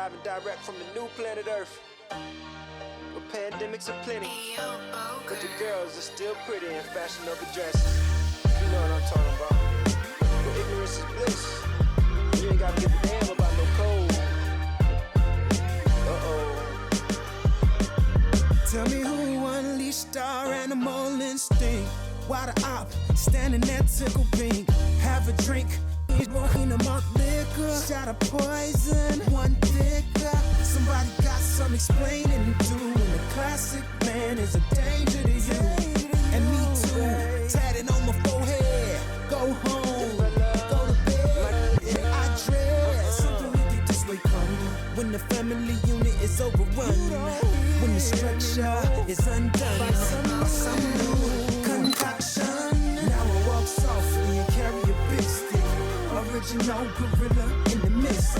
live and direct from the new planet Earth. Where pandemics are plenty, but the girls are still pretty in fashionable dresses. You know what I'm talking about. Where ignorance is bliss. You ain't gotta give a damn about no code. Tell me who unleashed our animal instinct. Why the op standing there tickle pink? Have a drink, walking them up liquor. Shot of poison, one thicker. Somebody got some explaining to do. And the classic man is a danger to you. And me too, tatted on my forehead. Go home, go to bed. Yeah, I dread something we get this way come. When the family unit is overrun. When the structure is undone by some new concoction. Now I walk softly and carry a big stick. Original gorilla in the midst.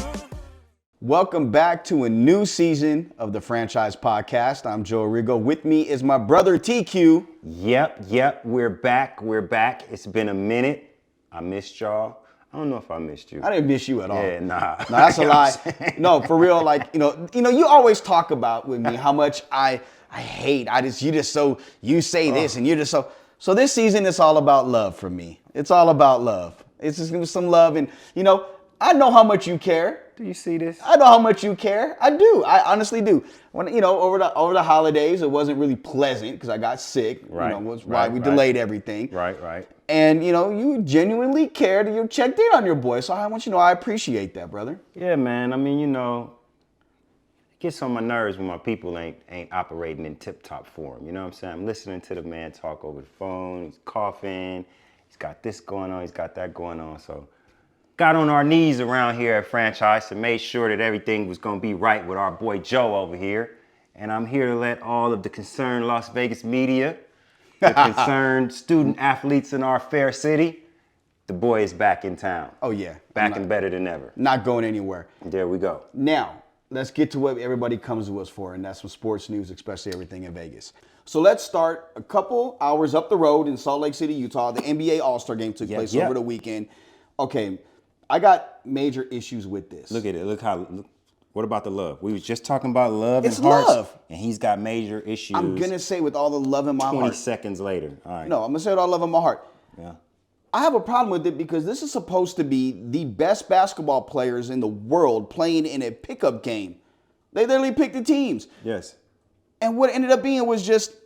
Welcome back to a new season of the Franchise Podcast. I'm Joe Rigo. With me is my brother TQ. Yep, we're back. It's been a minute. I missed y'all. I don't know if I missed you. I didn't miss you at all. Yeah, nah. No, that's a lie. No, for real. Like, you always talk about with me how much I hate. You say this and you're just so. So this season, it's all about love for me. It's all about love. It's just gonna be some love, and I know how much you care. Do you see this? I know how much you care. I do. I honestly do. When over the holidays, it wasn't really pleasant because I got sick. Right. Was why we delayed everything. Right. And you genuinely cared. You checked in on your boy, so I want you to know I appreciate that, brother. Yeah, man. I mean, it gets on my nerves when my people ain't operating in tip-top form. You know what I'm saying? I'm listening to the man talk over the phone. He's coughing. He's got this going on. He's got that going on. So got on our knees around here at Franchise and made sure that everything was going to be right with our boy Joe over here. And I'm here to let all of the concerned Las Vegas media, the concerned student athletes in our fair city, the boy is back in town. Oh, yeah. Back and better than ever. Not going anywhere. There we go. Now, let's get to what everybody comes to us for, and that's some sports news, especially everything in Vegas. So let's start a couple hours up the road in Salt Lake City, Utah. The NBA All-Star Game took place over the weekend. Okay, I got major issues with this. Look at it. Look. What about the love? We was just talking about love It's and hearts, love. and he's got major issues. I'm going to say with all the love in my heart. 20 seconds later. All right. No, I'm going to say with all the love in my heart. Yeah. I have a problem with it because this is supposed to be the best basketball players in the world playing in a pickup game. They literally picked the teams. Yes. And what it ended up being was just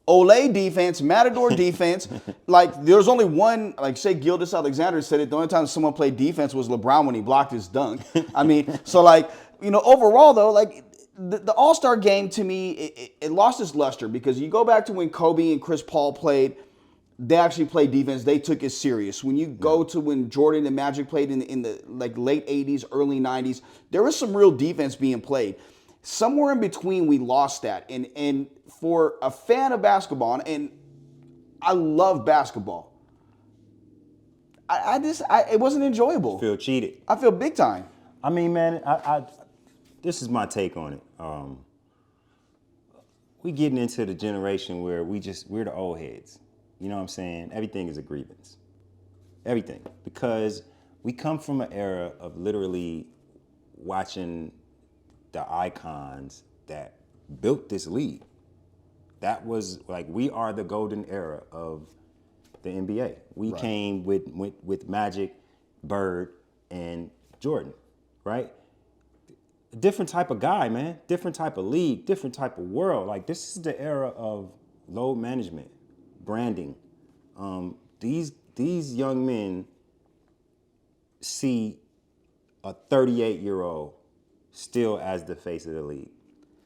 Olay defense, Matador defense. Like, there's only one, like, say Gildas Alexander said it, the only time someone played defense was LeBron when he blocked his dunk. I mean, so, like, overall, though, like, the All-Star game, to me, it lost its luster because you go back to when Kobe and Chris Paul played, they actually played defense. They took it serious. When you go to when Jordan and Magic played in the like late 80s, early 90s, there was some real defense being played. Somewhere in between, we lost that. And for a fan of basketball, and I love basketball, it wasn't enjoyable. Feel cheated. I feel big time. I mean, man, this is my take on it. We getting into the generation where we're the old heads. You know what I'm saying? Everything is a grievance. Everything. Because we come from an era of literally watching the icons that built this league. That was like, we are the golden era of the NBA. We came with Magic, Bird, and Jordan, right? Different type of guy, man. Different type of league, different type of world. Like, this is the era of load management, branding. These young men see a 38-year-old still as the face of the league.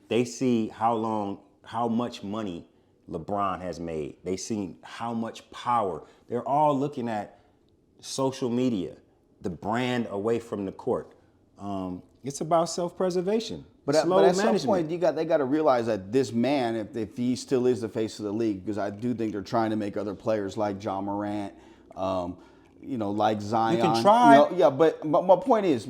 They see how much money LeBron has made. They see how much power. They're all looking at social media, the brand away from the court. It's about self-preservation. But at some point, they got to realize that this man, if he still is the face of the league, because I do think they're trying to make other players like John Morant, like Zion. You can try. But my point is,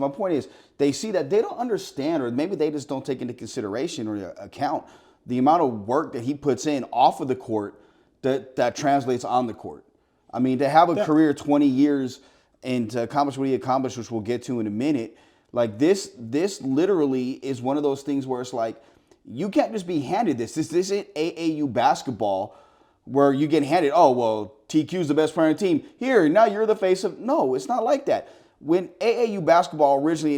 they see that they don't understand, or maybe they just don't take into consideration or account the amount of work that he puts in off of the court that translates on the court. I mean, to have a career 20 years and to accomplish what he accomplished, which we'll get to in a minute, Like this literally is one of those things where it's like, you can't just be handed this. This isn't AAU basketball where you get handed, oh, well, TQ's the best player on the team. Here, now you're the face of, no, it's not like that. When AAU basketball originally,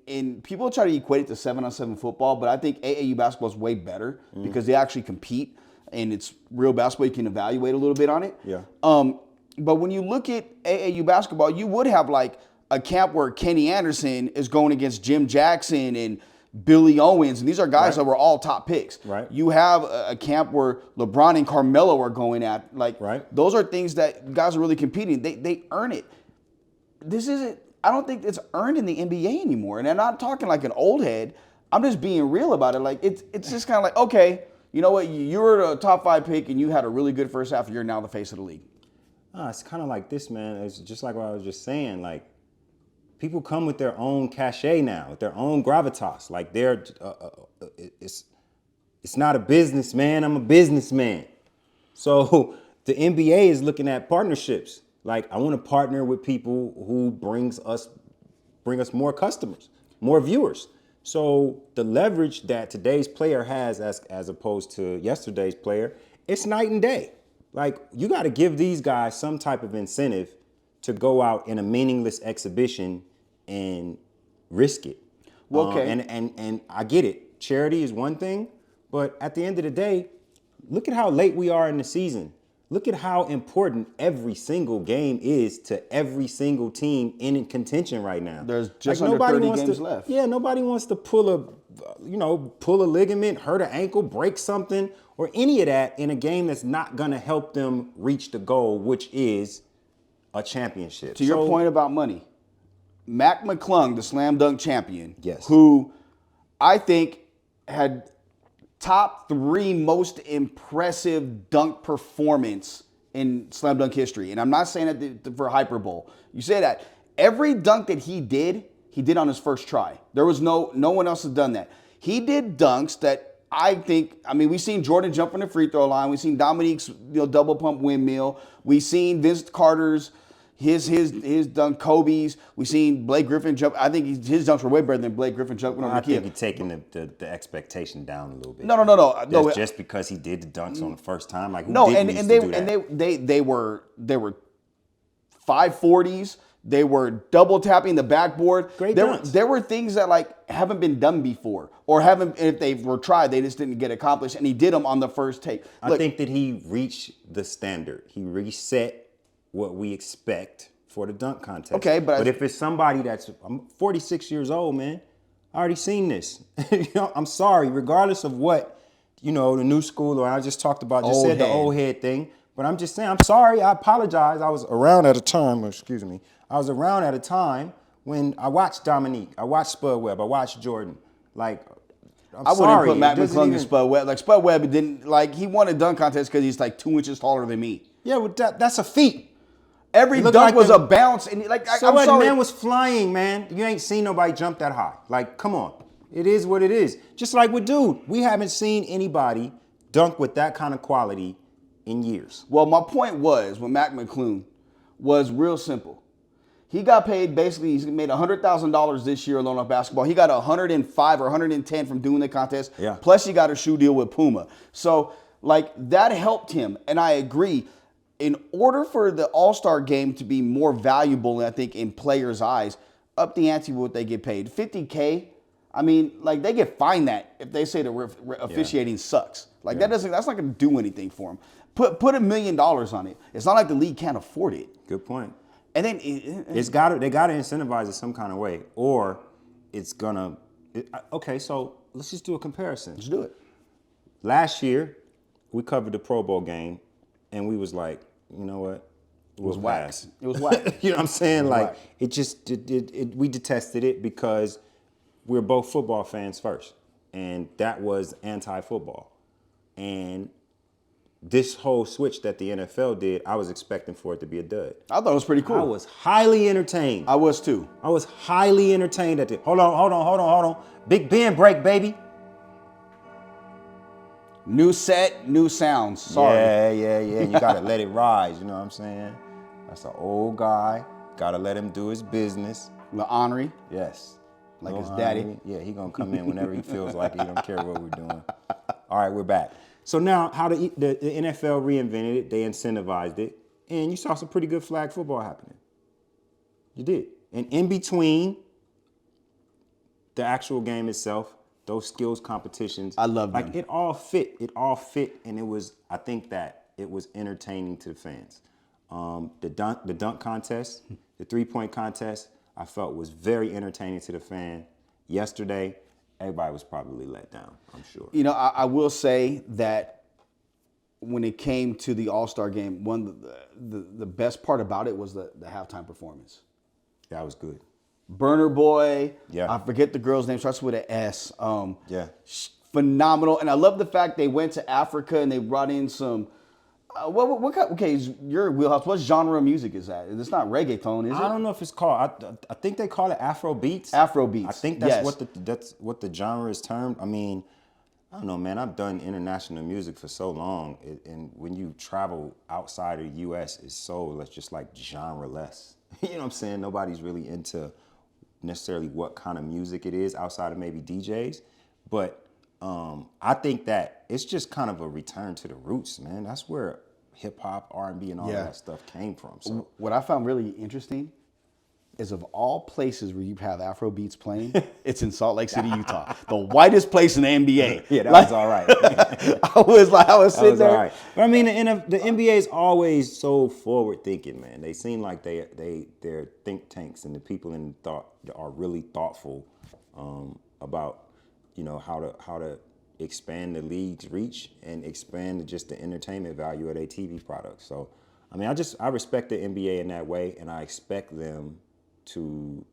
in people try to equate it to 7-on-7 football, but I think AAU basketball is way better because they actually compete and it's real basketball. You can evaluate a little bit on it. Yeah. But when you look at AAU basketball, you would have like a camp where Kenny Anderson is going against Jim Jackson and Billy Owens, and these are guys that were all top picks. Right. You have a camp where LeBron and Carmelo are going at. Like, those are things that guys are really competing. They earn it. This isn't, I don't think it's earned in the NBA anymore. And I'm not talking like an old head. I'm just being real about it. Like, it's just kind of like, okay, you know what? You were a top 5 pick and you had a really good first half. You're now the face of the league. It's kind of like this, man. It's just like what I was just saying. Like, people come with their own cachet now, with their own gravitas. Like it's not a business, man. I'm a businessman. So the NBA is looking at partnerships. Like, I want to partner with people who bring us more customers, more viewers. So the leverage that today's player has as opposed to yesterday's player, it's night and day. Like, you got to give these guys some type of incentive to go out in a meaningless exhibition and risk it. Well, okay. And I get it. Charity is one thing, but at the end of the day, look at how late we are in the season. Look at how important every single game is to every single team in contention right now. There's just under 30 games left. Yeah, nobody wants to pull a ligament, hurt an ankle, break something, or any of that in a game that's not going to help them reach the goal, which is a championship. To your point about money, Mac McClung, the slam dunk champion, yes, who I think had top 3 most impressive dunk performance in slam dunk history. And I'm not saying that for hyperbole. You say that. Every dunk that he did on his first try. There was no one else has done that. He did dunks that we've seen Jordan jump from the free throw line. We've seen Dominique's double pump windmill. We've seen Vince Carter's his dunk, Kobe's. We've seen Blake Griffin jump. I think his dunks were way better than Blake Griffin jumping on the kid. I think you're taking the expectation down a little bit. No. Just because he did the dunks on the first time, like, they were 540s. They were double tapping the backboard. Great dunks. There were things that like haven't been done before, or if they were tried, they just didn't get accomplished. And he did them on the first take. I think that he reached the standard. He reset what we expect for the dunk contest. Okay, but if it's somebody I'm 46 years old, man, I already seen this. I'm sorry, regardless of what, the new school, or I just talked about, the old head thing. But I'm just saying, I'm sorry, I apologize. I was around at a time, when I watched Dominique, I watched Spud Webb, I watched Jordan. Like, I wouldn't put Matt McClung and Spud Webb. Like, Spud Webb he won a dunk contest because he's like 2 inches taller than me. Yeah, well, that's a feat. Every dunk was a bounce, and I'm sorry. The man was flying, man. You ain't seen nobody jump that high. Like, come on. It is what it is. Just like with dude, we haven't seen anybody dunk with that kind of quality in years. Well, my point was, with Mac McClung, was real simple. He got paid, basically, he's made $100,000 this year alone off basketball. He got 105 or 110 from doing the contest. Yeah. Plus, he got a shoe deal with Puma. So, like, that helped him, and I agree. In order for the All-Star game to be more valuable, I think, in players' eyes, up the ante with what they get paid. $50K, I mean, like, they get fined that if they say the officiating sucks. Like, that's not going to do anything for them. Put $1 million on it. It's not like the league can't afford it. Good point. And then they got to incentivize it some kind of way, or it's gonna. Okay, so let's just do a comparison. Let's do it. Last year, we covered the Pro Bowl game, and we was like, you know what? It was whack. It was whack. You know what I'm saying? Like, it just we detested it because we're both football fans first, and that was anti-football. And this whole switch that the NFL did, I was expecting for it to be a dud. I thought it was pretty cool. I was highly entertained. I was too. I was highly entertained at it. Hold on. Big Ben break, baby. New set, new sounds. Sorry. Yeah. You got to let it rise, you know what I'm saying? That's an old guy. Got to let him do his business. The Henry. Yes. like No his daddy. honorary. Yeah, he gonna come in whenever he feels like it. He don't care what we're doing. All right, we're back. So now, how the NFL reinvented it, they incentivized it, and you saw some pretty good flag football happening. You did. And in between the actual game itself, those skills competitions, I love them. like it all fit. It all fit, and I think that it was entertaining to the fans. The dunk contest, the 3-point contest, I felt was very entertaining to the fan. Yesterday, everybody was probably let down, I'm sure. You know, I will say that when it came to the All-Star game, the best part about it was the halftime performance. That was good. Burner Boy, Yeah. I forget the girl's name, starts with an S. Yeah. Phenomenal. And I love the fact they went to Africa and they brought in some, what kind, okay, your wheelhouse, what genre of music is that? It's not reggaeton, is it? I don't know if it's called. I think they call it Afro beats. Afro beats. I think that's yes. what the genre is termed. I mean, I don't know, man. I've done international music for so long, and when you travel outside of the U.S., it's so just like genre-less. You know what I'm saying? Nobody's really into necessarily what kind of music it is outside of maybe DJs, but I think that it's just kind of a return to the roots, man. That's where hip hop, R&B, and all that stuff came from. So what I found really interesting is of all places where you have Afro beats playing, it's in Salt Lake City, Utah, the whitest place in the NBA. Yeah, that was all right. I was sitting there. All right. But I mean, the NBA is always so forward thinking, man. They seem like they're think tanks, and the people in thought are really thoughtful about, you know, how to expand the league's reach and expand just the entertainment value of their TV products. So, I mean, I respect the NBA in that way, and I expect them to,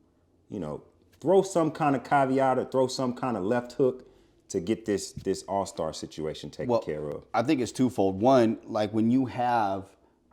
you know, throw some kind of caveat or throw some kind of left hook to get this all-star situation taken care of. I think it's twofold. One, like when you have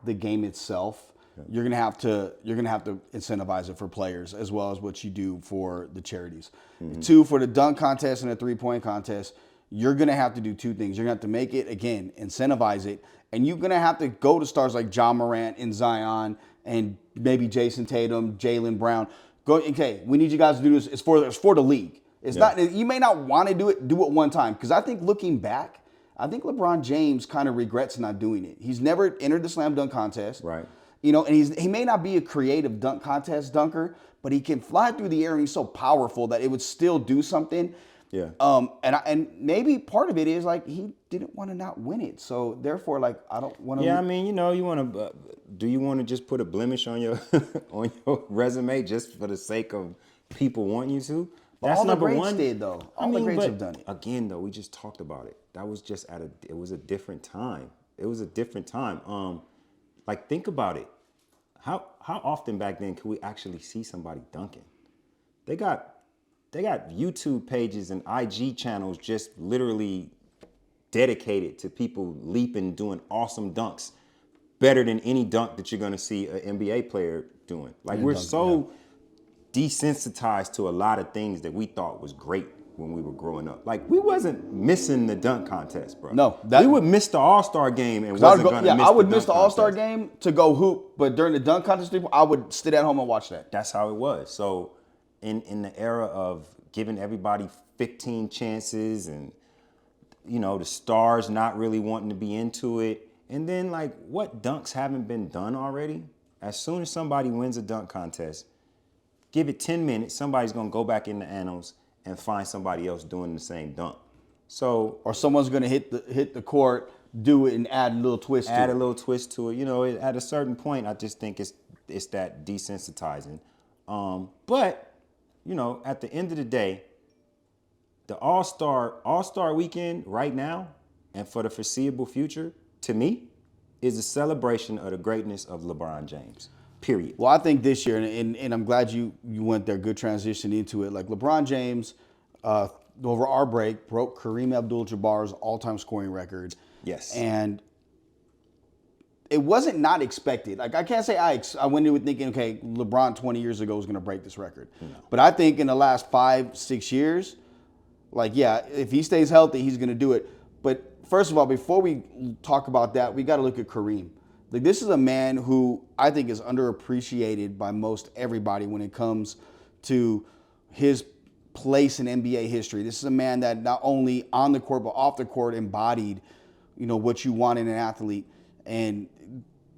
the game itself, you're gonna have to incentivize it for players as well as what you do for the charities. Mm-hmm. Two, for the dunk contest and the 3-point contest, you're gonna have to do two things. You're gonna have to make it, again, incentivize it, and you're gonna have to go to stars like Ja Morant and Zion and maybe Jason Tatum, Jaylen Brown. Okay, we need you guys to do this. It's for the league. It's not. You may not want to do it one time, because I think looking back, I think LeBron James kind of regrets not doing it. He's never entered the slam dunk contest. Right. You know, and he may not be a creative dunk contest dunker, but he can fly through the air, and he's so powerful that it would still do something. Yeah. And maybe part of it is like he didn't want to not win it, so therefore, like, I don't want to. Yeah, I mean, you know, you want to. Do you want to just put a blemish on your on your resume just for the sake of people wanting you to? That's all number the greats did, though. All the greats have done it. Again, though, we just talked about it. That was just it was a different time. It was a different time. Like, think about it. How often back then could we actually see somebody dunking? They got YouTube pages and IG channels just literally dedicated to people leaping, doing awesome dunks, better than any dunk that you're going to see an NBA player doing. Like, we're so desensitized to a lot of things that we thought was great when we were growing up. Like, we wasn't missing the dunk contest, bro. No. We would miss the All-Star game and wasn't going to miss I would the miss the All-Star game to go hoop, but during the dunk contest, I would sit at home and watch that. That's how it was. So in the era of giving everybody 15 chances and, you know, the stars not really wanting to be into it, and then, like, what dunks haven't been done already? As soon as somebody wins a dunk contest, give it 10 minutes, somebody's going to go back in the annals and find somebody else doing the same dunk. So, or someone's going to hit the court, do it, and add a little twist to it. Add a little twist to it. You know, at a certain point, I just think it's that desensitizing. But, you know, at the end of the day, the All-Star weekend right now and for the foreseeable future, to me, is a celebration of the greatness of LeBron James. Period. Well, I think this year, and I'm glad you went there, good transition into it. Like, LeBron James, over our break, broke Kareem Abdul-Jabbar's all-time scoring record. Yes. And it wasn't not expected. Like, I can't say I went in with thinking, okay, LeBron 20 years ago was going to break this record. No. But I think in the last 5-6 years, like, yeah, if he stays healthy, he's going to do it. But first of all, before we talk about that, we got to look at Kareem. Like, this is a man who I think is underappreciated by most everybody when it comes to his place in NBA history. This is a man that not only on the court, but off the court embodied, what you want in an athlete. And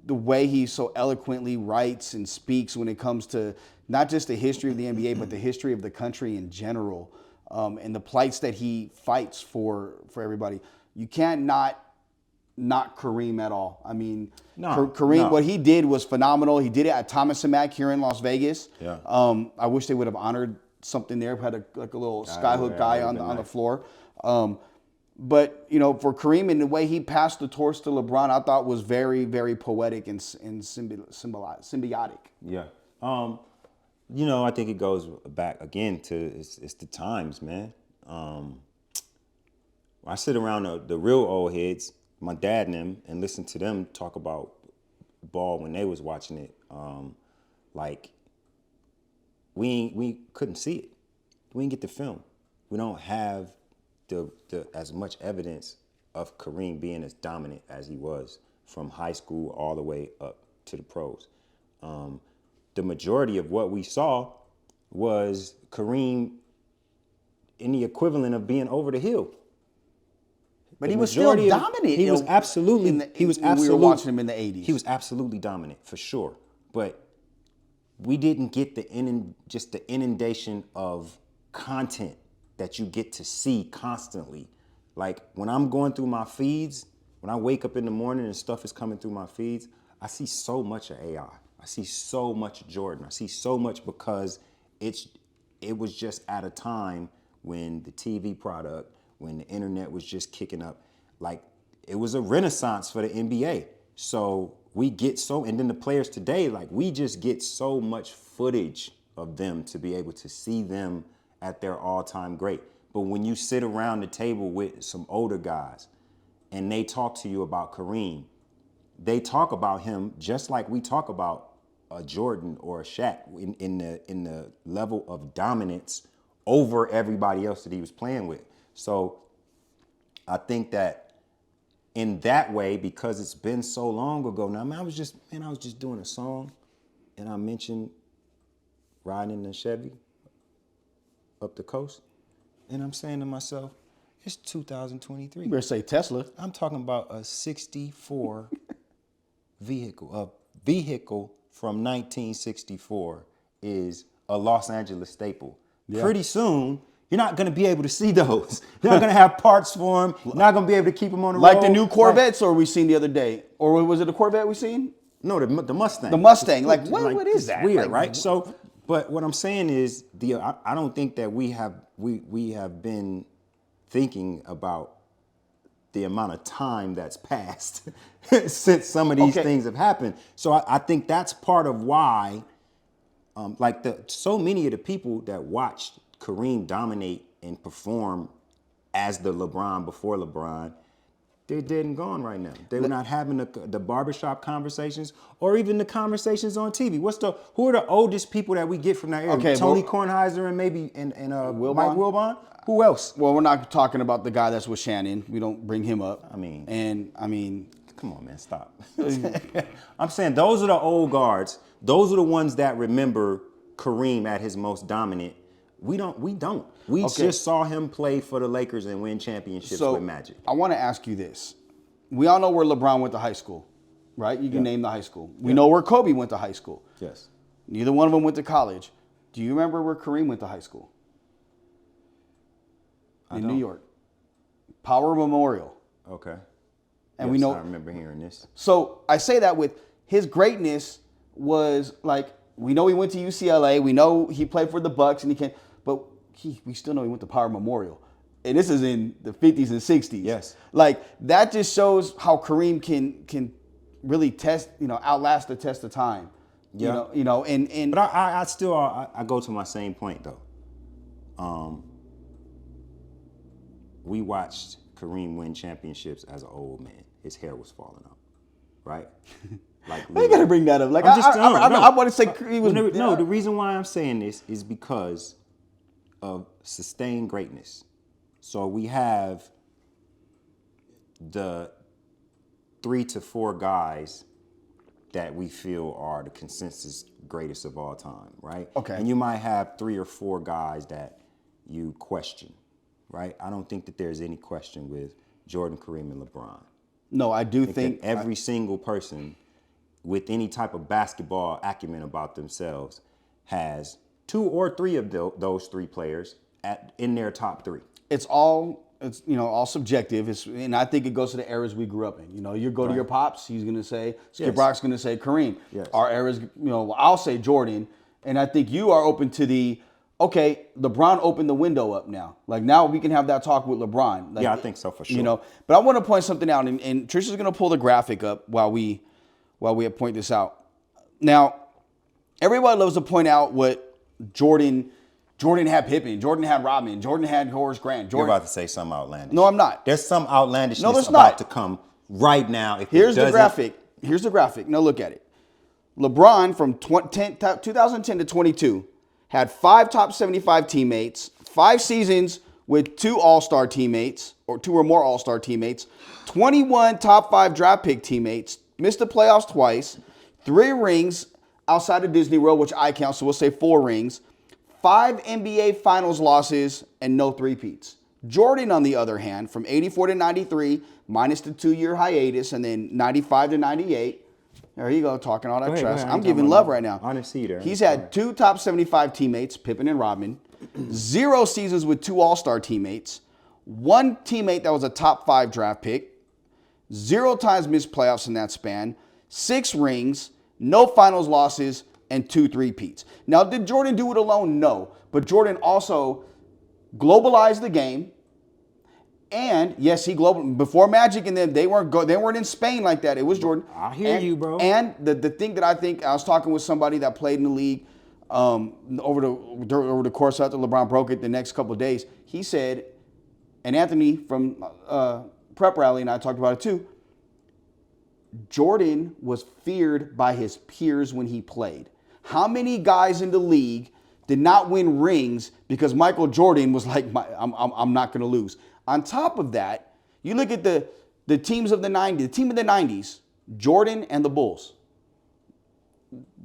the way he so eloquently writes and speaks when it comes to not just the history of the NBA, but the history of the country in general, and the plights that he fights for everybody. You can't not Kareem at all. I mean, Kareem, what he did was phenomenal. He did it at Thomas and Mack here in Las Vegas. Yeah. I wish they would have honored something there. Had a little skyhook guy on the floor. But for Kareem and the way he passed the torch to LeBron, I thought was very, very poetic and symbiotic. Yeah. I think it goes back again to it's the times, man. I sit around the real old heads, my dad and them, and listen to them talk about ball when they was watching it. Like we couldn't see it. We didn't get the film. We don't have the as much evidence of Kareem being as dominant as he was from high school all the way up to the pros. The majority of what we saw was Kareem in the equivalent of being over the hill. But he was still dominant. He was absolutely. We were watching him in the 80s. He was absolutely dominant for sure. But we didn't get the inundation of content that you get to see constantly. Like when I'm going through my feeds, when I wake up in the morning and stuff is coming through my feeds, I see so much of AI. I see so much Jordan. I see so much because it was just at a time when the TV product, when the internet was just kicking up, like it was a renaissance for the NBA. So we get and then the players today, like we just get so much footage of them to be able to see them at their all-time great. But when you sit around the table with some older guys and they talk to you about Kareem, they talk about him just like we talk about a Jordan or a Shaq in the level of dominance over everybody else that he was playing with. So I think that in that way, because it's been so long ago now, I was just doing a song and I mentioned riding in the Chevy up the coast. And I'm saying to myself, it's 2023. You better say Tesla. I'm talking about a 64 vehicle. A vehicle from 1964 is a Los Angeles staple. Yeah. Pretty soon, you're not going to be able to see those. You're not going to have parts for them. You're not going to be able to keep them on the road. Like the new Corvettes or we seen the other day? Or was it a Corvette we seen? No, the Mustang. The Mustang. Like, what is that? Weird, like, right? So, but what I'm saying is, I don't think that we have been thinking about the amount of time that's passed since some of these things have happened. So I think that's part of why, so many of the people that watched Kareem dominate and perform as the LeBron before LeBron, they're dead and gone right now. They're not having the barbershop conversations or even the conversations on TV. Who are the oldest people that we get from that era? Okay, Tony Kornheiser and maybe Wilbon? Mike Wilbon? Who else? Well, we're not talking about the guy that's with Shannon. We don't bring him up. I mean, come on, man, stop. I'm saying those are the old guards. Those are the ones that remember Kareem at his most dominant. We don't. We just saw him play for the Lakers and win championships with Magic. I want to ask you this. We all know where LeBron went to high school, right? You can name the high school. We know where Kobe went to high school. Yes. Neither one of them went to college. Do you remember where Kareem went to high school? In New York. Power Memorial. Okay. And we know. I remember hearing this. So I say that with his greatness was like, we know he went to UCLA. We know he played for the Bucks, and we still know he went to Power Memorial. And this is in the 50s and 60s. Yes. Like, that just shows how Kareem can really outlast the test of time. Yeah. But I still go to my same point though. We watched Kareem win championships as an old man. His hair was falling out, right? Like, I gotta bring that up. Like, I want to say he was. No, the reason why I'm saying this is because of sustained greatness. So we have the 3 to 4 guys that we feel are the consensus greatest of all time, right? Okay. And you might have 3 or 4 guys that you question, right? I don't think that there's any question with Jordan, Kareem, and LeBron. No, I do I think that every single person with any type of basketball acumen about themselves has 2 or 3 of those 3 players in their top 3. it's all all subjective. And I think it goes to the eras we grew up in. You go to your pops, he's gonna say Skip Yes. Rock's gonna say Kareem. Yes. Our eras, I'll say Jordan, and I think you are open to the LeBron opened the window up now. Like now we can have that talk with LeBron. Like, Yeah, I think so for sure. But I want to point something out, and Trisha's gonna pull the graphic up while we point this out. Now, everybody loves to point out what Jordan had Pippen, Jordan had Rodman, Jordan had Horace Grant. You're about to say something outlandish. No, I'm not. There's some outlandishness there's about not. to come right now. Here's the graphic. Now look at it. LeBron from 2010 to 22 had 5 top 75 teammates, 5 seasons with 2 all-star teammates, or 2 or more all-star teammates, 21 top 5 draft pick teammates, missed the playoffs twice, 3 rings outside of Disney World, which I count, so we'll say 4 rings, 5 NBA Finals losses, and no three-peats. Jordan, on the other hand, from 84 to 93, minus the 2-year hiatus, and then 95 to 98. There you go, talking all that Go trash. ahead. I'm giving love right now. I didn't see you there. He's had 2 top 75 teammates, Pippen and Rodman, 0 seasons with 2 all-star teammates, 1 teammate that was a top 5 draft pick, 0 times missed playoffs in that span, 6 rings, no finals losses, and 2 three-peats. Now, did Jordan do it alone? No. But Jordan also globalized the game. And yes, before Magic and them, they weren't in Spain like that. It was Jordan. I hear you, bro. And the thing that I was talking with somebody that played in the league over the course after LeBron broke it the next couple of days. He said, and Anthony from Prep Rally and I talked about it too, Jordan was feared by his peers when he played. How many guys in the league did not win rings because Michael Jordan was like, I'm not going to lose? On top of that, you look at the teams of the 90s, the team of the 90s, Jordan and the Bulls.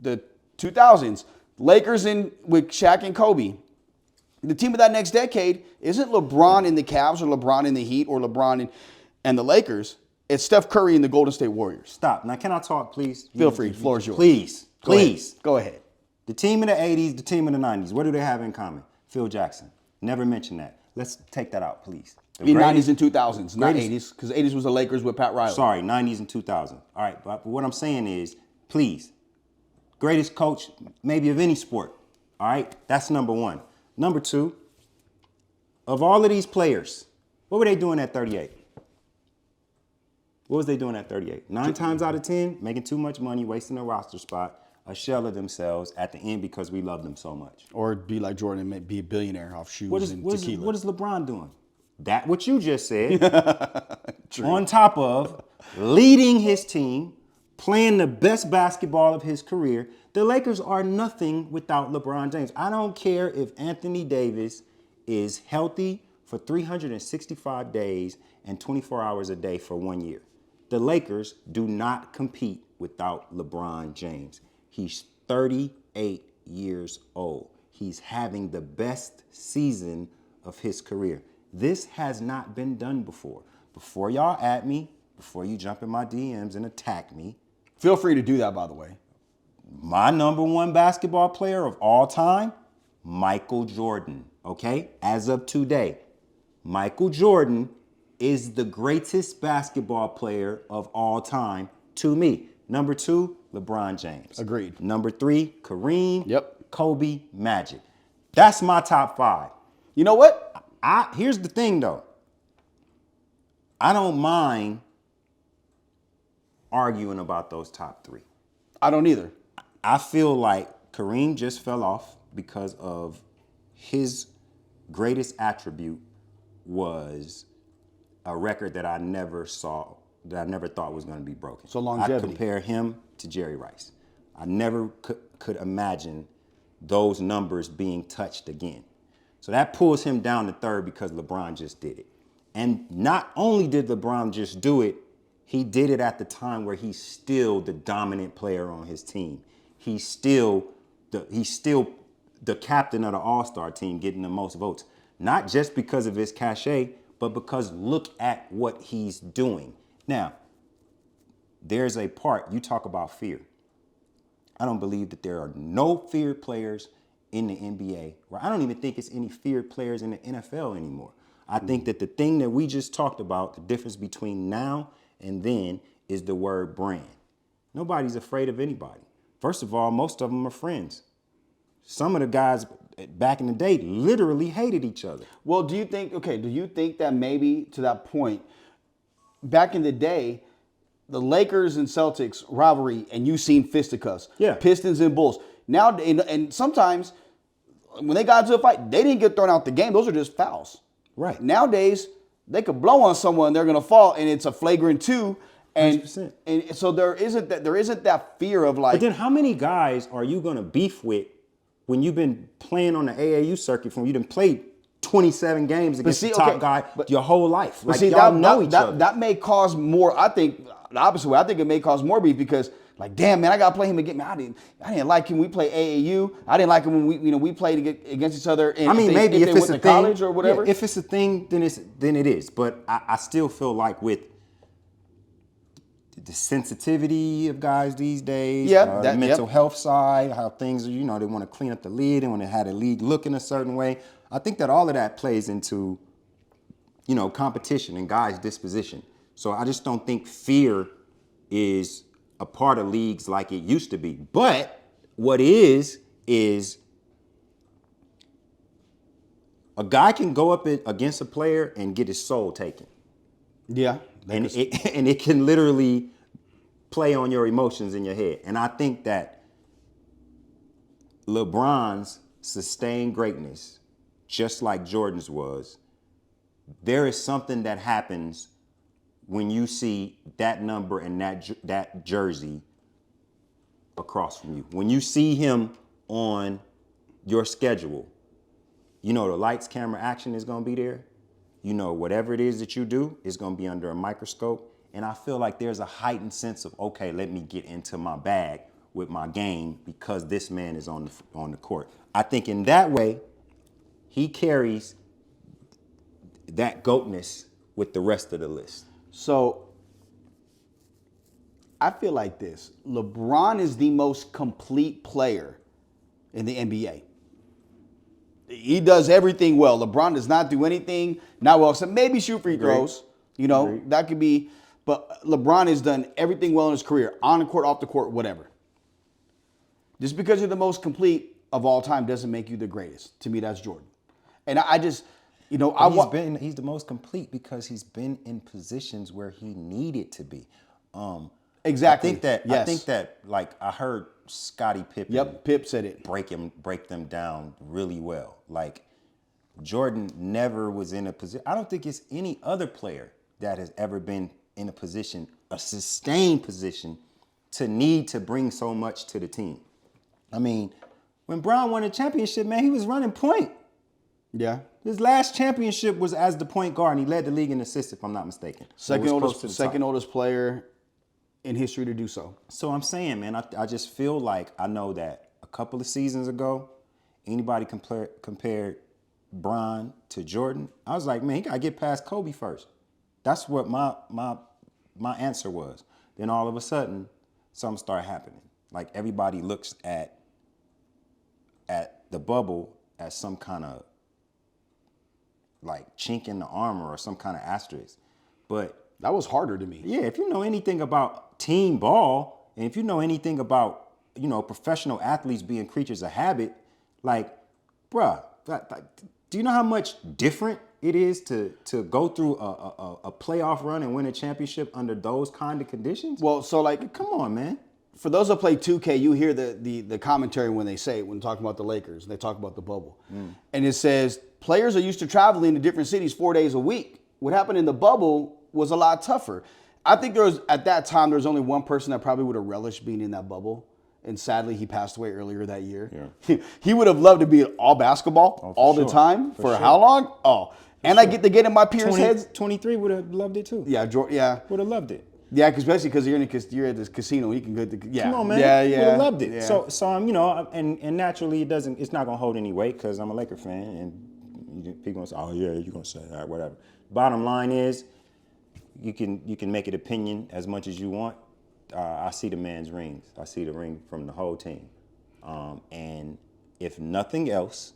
The 2000s, Lakers with Shaq and Kobe. The team of that next decade isn't LeBron in the Cavs or LeBron in the Heat or LeBron and the Lakers. It's Steph Curry and the Golden State Warriors. Stop. Now, can I talk, please? Feel free. The floor is yours. Please. Go ahead. The team of the 80s, the team of the 90s, what do they have in common? Phil Jackson. Never mentioned that. Let's take that out, please. The 90s and 2000s, not 80s, because 80s was the Lakers with Pat Riley. Sorry, 90s and 2000s. All right, but what I'm saying is, please, greatest coach maybe of any sport. All right, that's number 1. Number 2, of all of these players, what were they doing at 38? What was they doing at 38? 9 times out of 10, making too much money, wasting a roster spot, a shell of themselves at the end because we love them so much. Or be like Jordan and be a billionaire off shoes and tequila. What is LeBron doing? That what you just said. On top of leading his team, playing the best basketball of his career. The Lakers are nothing without LeBron James. I don't care if Anthony Davis is healthy for 365 days and 24 hours a day for 1 year. The Lakers do not compete without LeBron James. He's 38 years old. He's having the best season of his career. This has not been done before. Before y'all at me, before you jump in my DMs and attack me. Feel free to do that, by the way. My number 1 basketball player of all time, Michael Jordan, okay? As of today, Michael Jordan is the greatest basketball player of all time to me. Number 2, LeBron James. Agreed. Number 3, Kareem. Yep. Kobe, Magic. That's my top 5. You know what? Here's the thing, though. I don't mind arguing about those top 3. I don't either. I feel like Kareem just fell off because of his greatest attribute was a record that I never thought was going to be broken. So longevity. I compare him to Jerry Rice. I never could imagine those numbers being touched again. So that pulls him down to 3rd because LeBron just did it. And not only did LeBron just do it, he did it at the time where he's still the dominant player on his team. He's still the captain of the All-Star team getting the most votes. not just because of his cachet, but because look at what he's doing. Now, there's a part, you talk about fear. I don't believe that there are no feared players in the NBA. I don't even think it's any feared players in the NFL anymore. I think that the thing that we just talked about, the difference between now and then, is the word brand. Nobody's afraid of anybody. First of all, most of them are friends. Some of the guys back in the day literally hated each other. Well, do you think that maybe to that point, back in the day, the Lakers and Celtics rivalry, and you seen fisticuffs, Yeah. Pistons and Bulls. Now, and sometimes when they got into a fight, they didn't get thrown out the game. Those are just fouls. Right. Nowadays, they could blow on someone, they're gonna fall, and it's a flagrant 2. And 100%. and so there isn't that fear of like. But then how many guys are you going to beef with when you've been playing on the AAU circuit from you done played 27 games against the top guy your whole life? Like, y'all know each other. That may cause more, I think, the opposite way. I think it may cause more beef because, like, damn, man, I got to play him again. Man, I didn't like him when we played AAU. I didn't like him when we played against each other. And maybe if it's a thing, college or whatever. Yeah, if it's a thing, then it is. But I still feel like with the sensitivity of guys these days, the mental health side, how things are, they want to clean up the league and when they had a league looking a certain way. I think that all of that plays into, competition and guys' disposition. So I just don't think fear is a part of leagues like it used to be. But what is a guy can go up against a player and get his soul taken. Yeah. And it can literally play on your emotions in your head. And I think that LeBron's sustained greatness, just like Jordan's was, there is something that happens when you see that number and that jersey across from you. When you see him on your schedule, the lights, camera, action is going to be there. Whatever it is that you do is going to be under a microscope. And I feel like there's a heightened sense of, okay, let me get into my bag with my game because this man is on the court. I think in that way, he carries that GOATness with the rest of the list. So I feel like this. LeBron is the most complete player in the NBA. He does everything well. LeBron does not do anything not well, except maybe shoot free throws. That could be. But LeBron has done everything well in his career, on the court, off the court, whatever. Just because you're the most complete of all time doesn't make you the greatest. To me, that's Jordan. And I just, he's the most complete because he's been in positions where he needed to be. Exactly. I think that like I heard Scottie Pippen. Yep, Pip said it. Break them down really well. Like Jordan never was in a position. I don't think it's any other player that has ever been in a sustained position to need to bring so much to the team. I mean, when Brown won a championship, man, he was running point. Yeah. His last championship was as the point guard, and he led the league in assists, if I'm not mistaken. Second oldest player in history to do so. So I'm saying, man, I just feel like I know that a couple of seasons ago, anybody compared Bron to Jordan, I was like, man, he got to get past Kobe first. That's what my answer was. Then all of a sudden, something started happening. Like everybody looks at the bubble as some kind of like chink in the armor or some kind of asterisk. But that was harder to me. Yeah, if you know anything about team ball, and if you know anything about, professional athletes being creatures of habit, like, bruh, do you know how much different it is to go through a playoff run and win a championship under those kind of conditions? Well, so like, come on, man. For those that play 2K, you hear the commentary when talking about the Lakers, and they talk about the bubble. And it says, players are used to traveling to different cities 4 days a week. What happened in the bubble was a lot tougher. I think at that time, there was only one person that probably would have relished being in that bubble. And sadly, he passed away earlier that year. Yeah. He would have loved to be all basketball all the time. For how long? Oh. And I get to get in my peers' heads. 23 would have loved it too. Yeah, Would have loved it. Yeah, especially because you're at this casino, you can go to Come on, man. Yeah. Would have loved it. Yeah. So and naturally it's not gonna hold any weight because I'm a Laker fan, and People gonna say, oh yeah, you're gonna say that, whatever. Bottom line is, you can make it opinion as much as you want. I see the man's rings. I see the ring from the whole team. And if nothing else,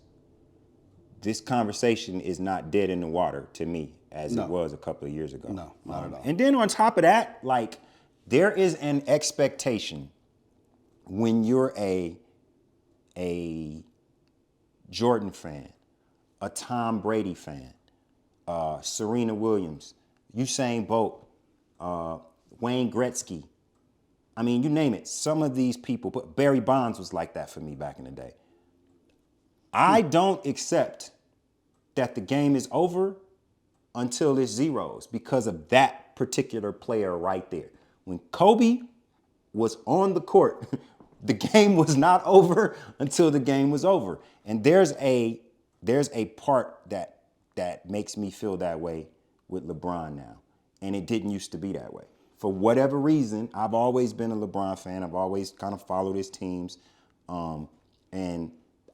this conversation is not dead in the water to me as it was a couple of years ago. No, not at all. And then on top of that, like, there is an expectation when you're a Jordan fan, a Tom Brady fan, Serena Williams, Usain Bolt, Wayne Gretzky. I mean, you name it. Some of these people, but Barry Bonds was like that for me back in the day. I don't accept that the game is over until it's zeros because of that particular player right there. When Kobe was on the court, the game was not over until the game was over. And there's a part that makes me feel that way with LeBron now. And it didn't used to be that way. For whatever reason, I've always been a LeBron fan. I've always kind of followed his teams. And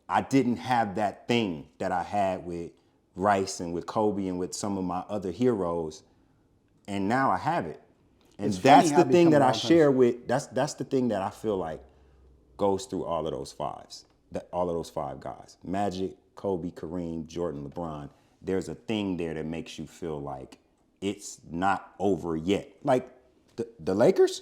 I didn't have that thing that I had with Rice and with Kobe and with some of my other heroes. And now I have it. And that's the thing that I share with, that's the thing that I feel like goes through all of those fives, all of those five guys. Magic, Kobe, Kareem, Jordan, LeBron. There's a thing there that makes you feel like it's not over yet. Like the Lakers,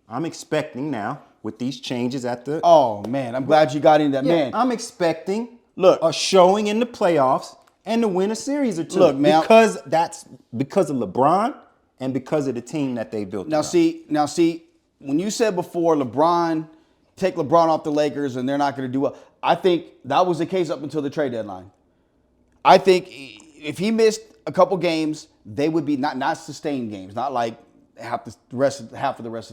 I'm expecting now with these changes at the... Oh, man, I'm glad you got into that, man. I'm expecting a showing in the playoffs and to win a series or two. Look, man. Because of LeBron and because of the team that they built. Now see, when you said before take LeBron off the Lakers and they're not going to do well, I think that was the case up until the trade deadline. I think if he missed a couple games, they would be not sustained games, not like half of the rest of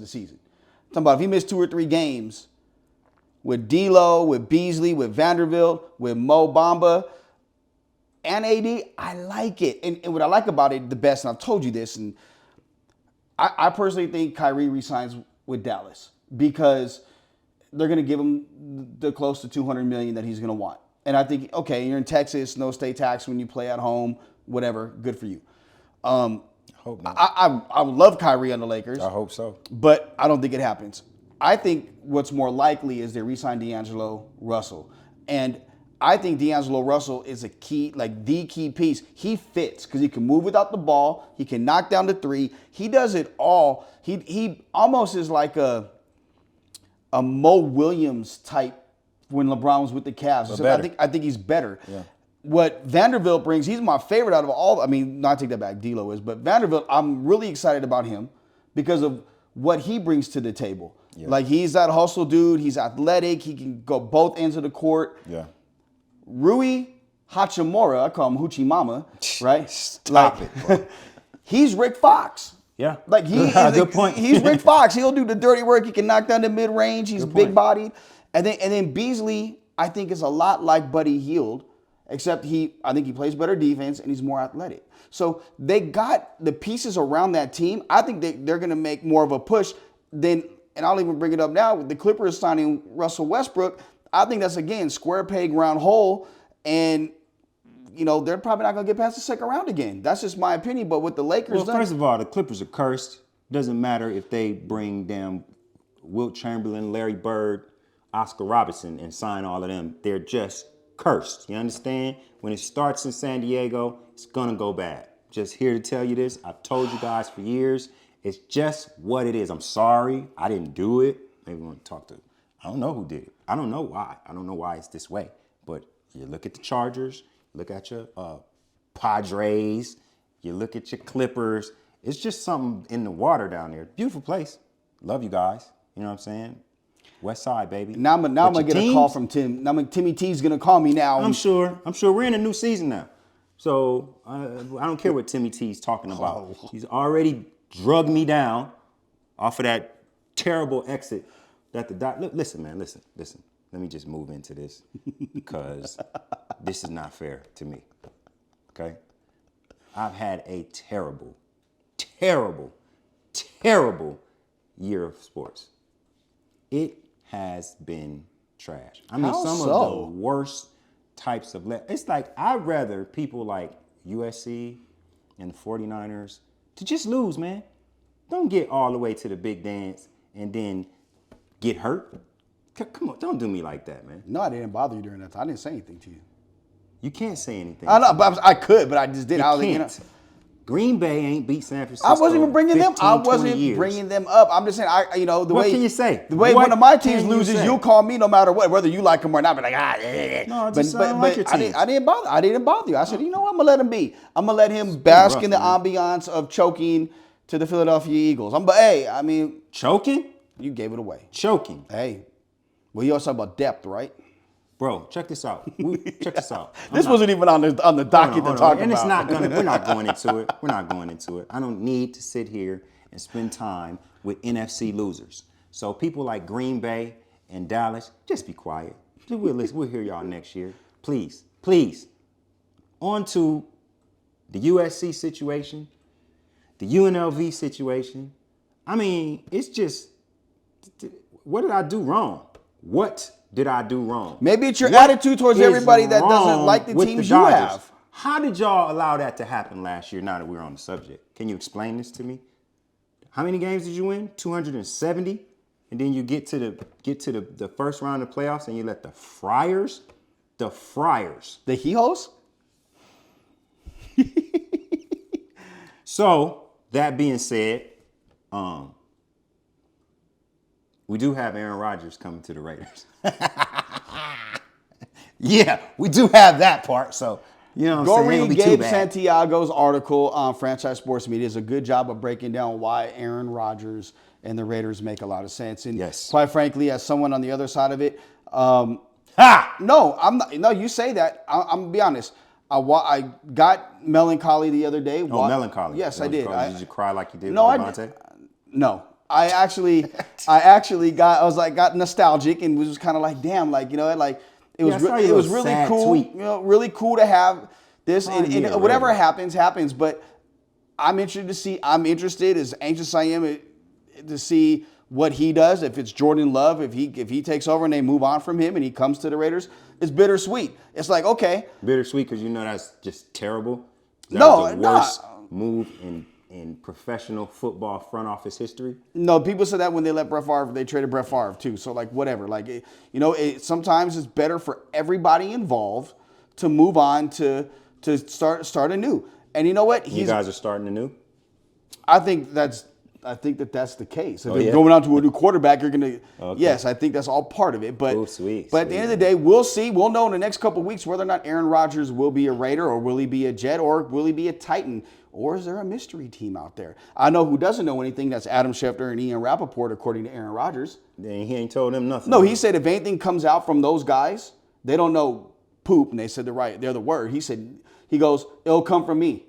the season. I'm talking about if he missed 2 or 3 games with D'Lo, with Beasley, with Vanderbilt, with Mo Bamba, and AD, I like it. And what I like about it the best, and I've told you this, and I personally think Kyrie resigns with Dallas because they're going to give him the close to $200 million that he's going to want. And I think, okay, you're in Texas, no state tax when you play at home, whatever, good for you. I hope not. I would love Kyrie on the Lakers. I hope so. But I don't think it happens. I think what's more likely is they re-sign D'Angelo Russell. And I think D'Angelo Russell is a key, like the key piece. He fits because he can move without the ball. He can knock down the three. He does it all. He almost is like a Mo Williams type when LeBron was with the Cavs. So I think he's better. Yeah. What Vanderbilt brings, he's my favorite out of all. I mean, not take that back, D'Lo is, but Vanderbilt, I'm really excited about him because of what he brings to the table. Yeah. Like, he's that hustle dude. He's athletic. He can go both ends of the court. Yeah. Rui Hachimura, I call him Hoochie Mama, right? Stop it, bro. He's Rick Fox. Yeah. Like, good point. He's Rick Fox. He'll do the dirty work. He can knock down the mid-range. He's big-bodied. And then Beasley, I think, is a lot like Buddy Hield, except I think he plays better defense and he's more athletic. So they got the pieces around that team. I think they're going to make more of a push than, and I'll even bring it up now, with the Clippers signing Russell Westbrook. I think that's, again, square peg, round hole. And, you know, they're probably not going to get past the second round again. That's just my opinion. But with the Lakers... Well, first of all, the Clippers are cursed. Doesn't matter if they bring them Wilt Chamberlain, Larry Bird, Oscar Robertson, and sign all of them. They're just cursed. You understand? When it starts in San Diego, it's going to go bad. Just here to tell you this. I've told you guys for years. It's just what it is. I'm sorry. I didn't do it. Maybe we want to talk to... I don't know who did it. I don't know why. I don't know why it's this way. But you look at the Chargers, look at your Padres, you look at your Clippers. It's just something in the water down there. Beautiful place. Love you guys. You know what I'm saying? West Side, baby. Now I'm gonna get a call from Tim. Now Timmy T's gonna call me now. I'm sure we're in a new season now. So I don't care what Timmy T's talking about. Oh. He's already drugged me down off of that terrible exit. Listen, man, listen. Let me just move into this because this is not fair to me, okay? I've had a terrible, terrible, terrible year of sports. It has been trash. I mean, some of the worst types of it's like I'd rather people like USC and the 49ers to just lose, man. Don't get all the way to the big dance and then get hurt. Come on, don't do me like that, man. No, I didn't bother you during that time. I didn't say anything to you. You can't say anything. I know, but I could, but I just didn't. You I was can't. like, Green Bay ain't beat San Francisco. I wasn't even bringing them. 15, I wasn't 20 years. bringing them up. I'm just saying. The What way can you say? The way What one of my teams can you loses, say? you'll call me no matter what, whether you like them or not. But like, No, just I don't like your teams. I didn't bother. I didn't bother you. I said, you know what? I'm gonna let him be. I'm gonna let him bask rough, in the man. ambiance of choking to the Philadelphia Eagles. Hey, Choking? you gave it away. Choking. Hey, well, you also talk about depth, right? Bro, check this out. Check this out. This wasn't even on the docket to talk And about. it's not gonna. We're not going into it. We're not going into it. I don't need to sit here and spend time with NFC losers. So people like Green Bay and Dallas, just be quiet. We'll hear y'all next year. Please, please. On to the USC situation, the UNLV situation. I mean, it's just, what did I do wrong? What did I do wrong? Maybe it's your What attitude towards is everybody that doesn't wrong like the with teams Dodgers? you have. How did y'all allow that to happen last year? Now that we're on the subject, can you explain this to me? How many games did you win? 270, and then you get to the first round of playoffs, and you let the Friars, The He-Hoes? So that being said, we do have Aaron Rodgers coming to the Raiders. Yeah, we do have that part. So, you know what I'm Go saying? It ain't read gonna be too Gabe bad. Santiago's article on Franchise Sports Media. It's a good job of breaking down why Aaron Rodgers and the Raiders make a lot of sense. And Yes. quite frankly, as someone on the other side of it, Ha! no, I'm not. No, you say that. I'm gonna be honest. I got melancholy the other day. Oh, melancholy. Yes, That I was did. called- Did you cry like you did No, with I Devontae? No, I actually got nostalgic and was kind of like, damn, like, you know, like it was, Yeah, I saw your it was little really sad cool, tweet. you know, really cool to have this, and yeah, whatever right. happens. But I'm interested, as anxious I am to see what he does. If it's Jordan Love, if he takes over and they move on from him and he comes to the Raiders, it's bittersweet. It's like, okay, Bittersweet because you know that's just terrible. That No, was the worst move in professional football front office history. No, people said that when they let Brett Favre, they traded Brett Favre too. So like whatever, like sometimes it's better for everybody involved to move on to start anew. And you know what? You guys are starting anew. I think that's the case. If Oh, you're yeah? going out to a new quarterback, you're gonna. Okay. Yes, I think that's all part of it. But Oh, sweet, But at the end of the day, we'll see. We'll know in the next couple of weeks whether or not Aaron Rodgers will be a Raider, or will he be a Jet, or will he be a Titan, or is there a mystery team out there? I know who doesn't know anything. That's Adam Schefter and Ian Rappaport, according to Aaron Rodgers. Then he ain't told them nothing. No, he said if anything comes out from those guys, they don't know poop, and they said they're the word. He goes, it'll come from me.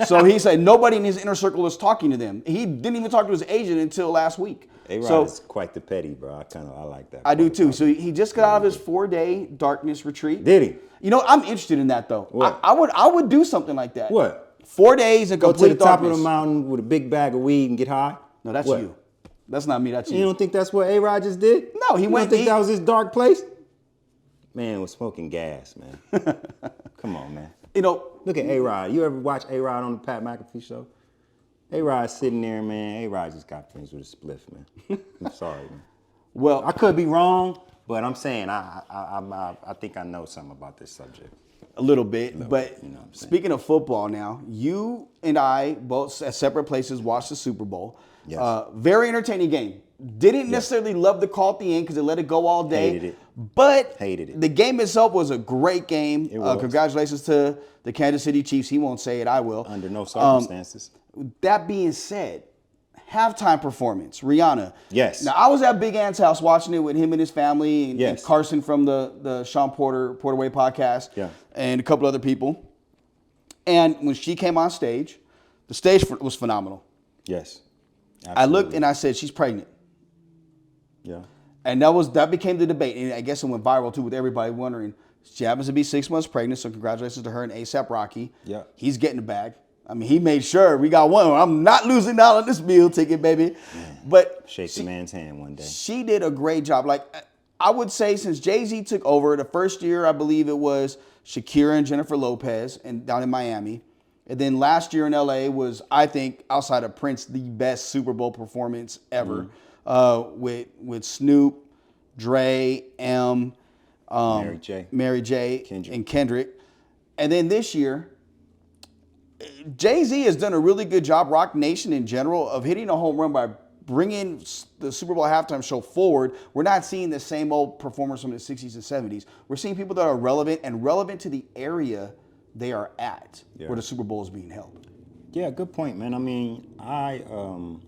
So he said nobody in his inner circle is talking to them. He didn't even talk to his agent until last week. A-Rod So is quite the petty, bro. I like that. I do part too. about So him. he just got out of his 4-day darkness retreat. Did he? You know, I'm interested in that though. What? I would do something like that. What? 4 days and Go to complete the top darkness. of the mountain with a big bag of weed and get high? No, that's What? you. That's not me. That's you. You don't think that's what A-Rod just did? No, he you went- Don't think he- that was his dark place? Man was smoking gas, man. Come on, man. You know, Look at A-Rod. You ever watch A-Rod on the Pat McAfee show? A-Rod's sitting there, man. A-Rod just got friends with a spliff, man. I'm sorry, man. well, I could be wrong, but I'm saying I think I know something about this subject. a little bit, but you know what I'm saying. speaking of football now, you and I both at separate places watched the Super Bowl. Yes. Very entertaining game. Didn't necessarily love the call at the end because it let it go all day. Hated it. But Hated it. the game itself was a great game. It was. Congratulations to the Kansas City Chiefs. He won't say it, I will. Under no circumstances. That being said, halftime performance, Rihanna. Yes. Now, I was at Big Ant's house watching it with him and his family and, Yes. and Carson from the Sean Porter Way podcast Yeah. and a couple other people. And when she came on stage, the stage was phenomenal. Yes. I looked Absolutely. and I said, she's pregnant. Yeah. And that became the debate. And I guess it went viral too with everybody wondering. She happens to be 6 months pregnant, so congratulations to her and A$AP Rocky. Yeah. He's getting the bag. I mean, he made sure we got one. I'm not losing out on this meal ticket, baby. But Shake the man's hand one day. she did a great job. Like, I would say since Jay-Z took over, the first year I believe it was Shakira and Jennifer Lopez and down in Miami. And then last year in LA was, I think, outside of Prince, the best Super Bowl performance ever. With Snoop, Dre, Mary J, Kendrick. and Kendrick. And then this year, Jay-Z has done a really good job, Rock Nation in general, of hitting a home run by bringing the Super Bowl halftime show forward. We're not seeing the same old performers from the 60s and 70s. We're seeing people that are relevant to the area they are at, where the Super Bowl is being held. Yeah, good point, man. I mean, I'm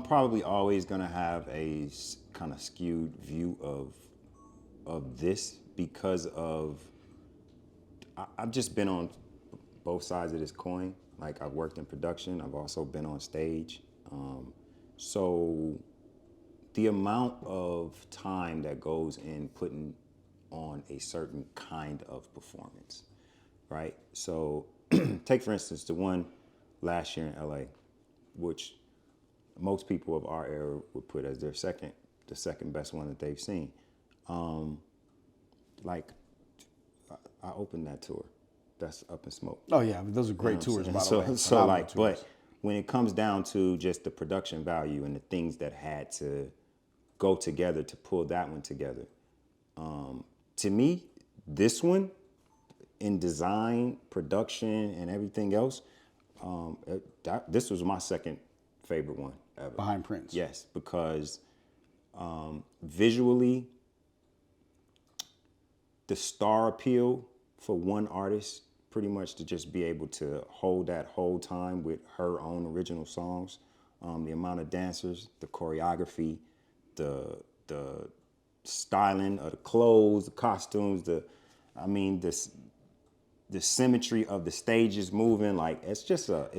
probably always gonna have a kind of skewed view of this because of I've just been on both sides of this coin. Like, I've worked in production. I've also been on stage. So the amount of time that goes in putting on a certain kind of performance, right? So take, for instance, the one last year in LA, which most people of our era would put as the second best one that they've seen. Like, I opened that tour. That's Up in Smoke. Oh yeah, those are great tours, by the way. So like, but when it comes down to just the production value and the things that had to go together to pull that one together, to me, this one in design, production, and everything else, this was my second favorite one ever. Behind Prince. Yes, because visually, the star appeal for one artist, pretty much to just be able to hold that whole time with her own original songs, the amount of dancers, the choreography, the styling of the clothes, the costumes, the symmetry of the stages moving, like it's just a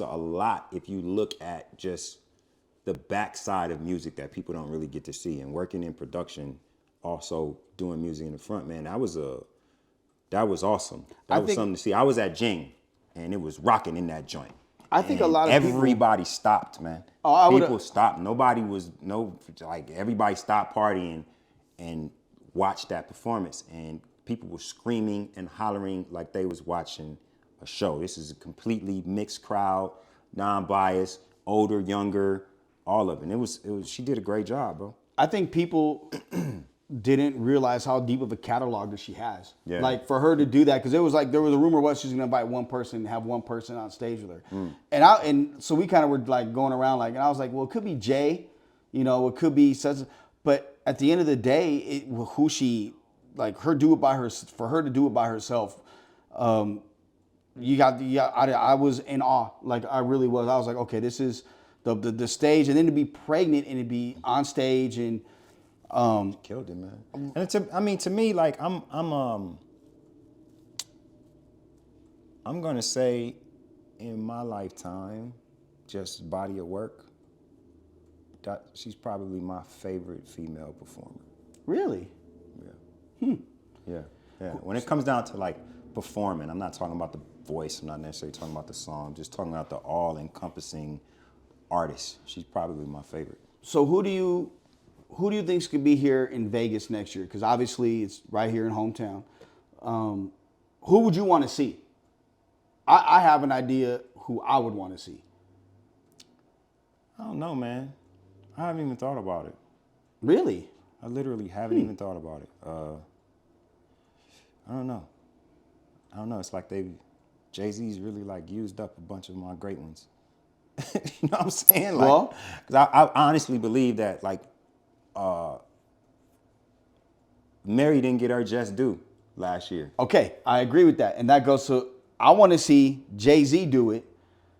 lot if you look at just the backside of music that people don't really get to see. And working in production, also doing music in the front, man, that was awesome. That was something to see. I was at Jing, and it was rocking in that joint. I think a lot of everybody stopped, man. People stopped. Everybody stopped partying and watched that performance, and people were screaming and hollering like they was watching a show. This is a completely mixed crowd, non-biased, older, younger, all of it. And it was. She did a great job, bro. I think people didn't realize how deep of a catalog that she has. Yeah. Like, for her to do that, because there was a rumor what she's gonna invite one person and have one person on stage with her. And so we kind of were like going around like, and I was like, well, it could be Jay, it could be such. But at the end of the day, for her to do it by herself, I was in awe. Like, I really was. I was like, okay, this is the stage, and then to be pregnant and to be on stage and. Killed it, man. And to me, like, I'm gonna say, in my lifetime, just body of work, that she's probably my favorite female performer. Really? Yeah. Yeah. When it comes down to like performing, I'm not talking about the voice. I'm not necessarily talking about the song. I'm just talking about the all-encompassing artist. She's probably my favorite. So who do you think could be here in Vegas next year? Because obviously it's right here in hometown. Who would you want to see? I have an idea who I would want to see. I don't know, man. I haven't even thought about it. Really? I literally haven't even thought about it. I don't know. It's like Jay-Z's really like used up a bunch of my great ones. You know what I'm saying? Like, well, because I honestly believe that like Mary didn't get her just due last year. Okay, I agree with that. And that goes to, I want to see Jay-Z do it.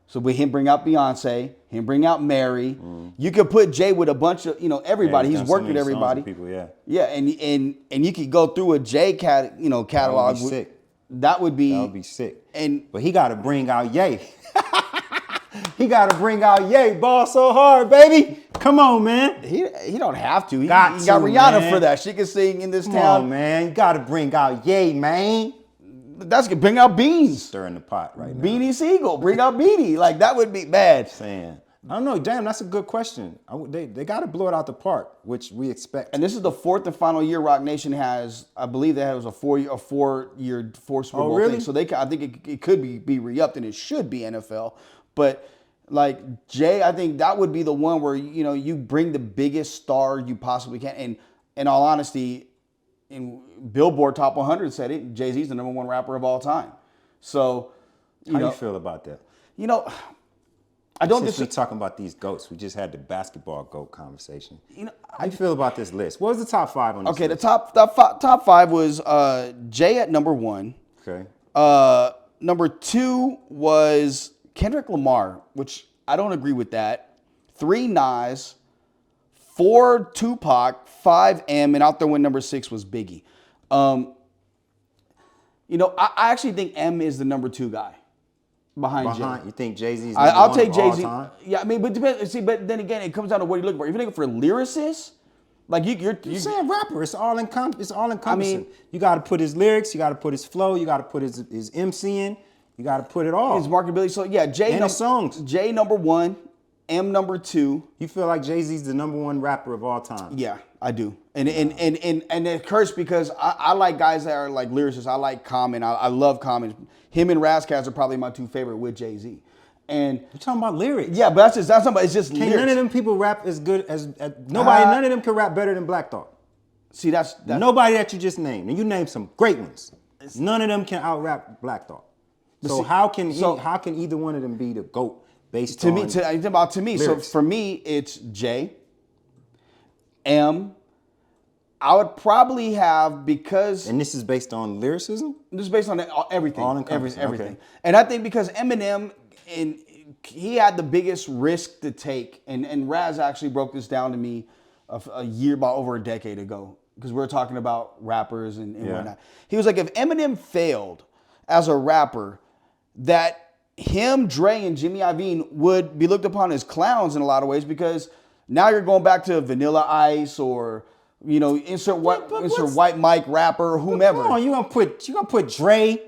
So with him bring out Beyonce, him bring out Mary. You could put Jay with a bunch of, everybody. He's worked with everybody. People, yeah. Yeah, and you could go through a Jay catalog. That would be sick. That would be sick. But he got to bring out Ye. He got to bring out Ye. Ball so hard, baby. Come on, man. He don't have to. He got Rihanna man. For that. She can sing in this town. Come on, man. You got to bring out Ye, man. That's bring out Beans. Stirring the pot right now. Beanie Siegel. Bring out Beanie. Like, that would be bad. Saying I don't know. Damn, that's a good question. They got to blow it out the park, which we expect. And this is the fourth and final year Rock Nation has. I believe that was a four-year Super Bowl really? thing. So I think it could be re-upped, and it should be NFL. But like Jay, I think that would be the one where you bring the biggest star you possibly can. And in all honesty, in Billboard Top 100 said it, Jay-Z's the number one rapper of all time. So how you feel about that? I don't. Since we're talking about these GOATs, we just had the basketball GOAT conversation. How you feel about this list? What was the top 5 on this list? Okay, the top 5 was Jay at number 1. Okay. Number 2 was Kendrick Lamar, which I don't agree with that. 3 Nas, 4 Tupac, 5 M, and out there when number 6 was Biggie. I actually think M is the number 2 guy. Behind Jay. You think Jay-Z's I'll take Jay-Z. Time? Yeah, I mean, but then again, it comes down to what you're looking for. If you're looking for lyricists, like you're saying rapper. It's all encompassing. I mean, you got to put his lyrics, you got to put his flow, you got to put his MCing, you got to put it all. his marketability. So yeah, Jay his songs. Jay number 1, M number 2. You feel like Jay-Z's the number 1 rapper of all time? Yeah, I do. And it hurts because I like guys that are like lyricists. I like Common. I love Common. Him and Razkaz are probably my 2 favorite with Jay-Z. And you're talking about lyrics. Yeah, but that's somebody. It's just lyrics. None of them people rap as good as nobody. None of them can rap better than Black Thought. See, that's nobody that you just named, and you named some great ones. None of them can out rap Black Thought. So how can either one of them be the GOAT based on to me? Lyrics? So for me, it's J, M. I would probably have because and this is based on lyricism. This is based on everything, everything. Okay. And I think because Eminem he had the biggest risk to take, and Raz actually broke this down to me about over a decade ago because we were talking about rappers and whatnot. He was like, if Eminem failed as a rapper, that him, Dre, and Jimmy Iovine would be looked upon as clowns in a lot of ways because now you're going back to Vanilla Ice or insert white Mike rapper, whomever. Come on, you gonna put Dre,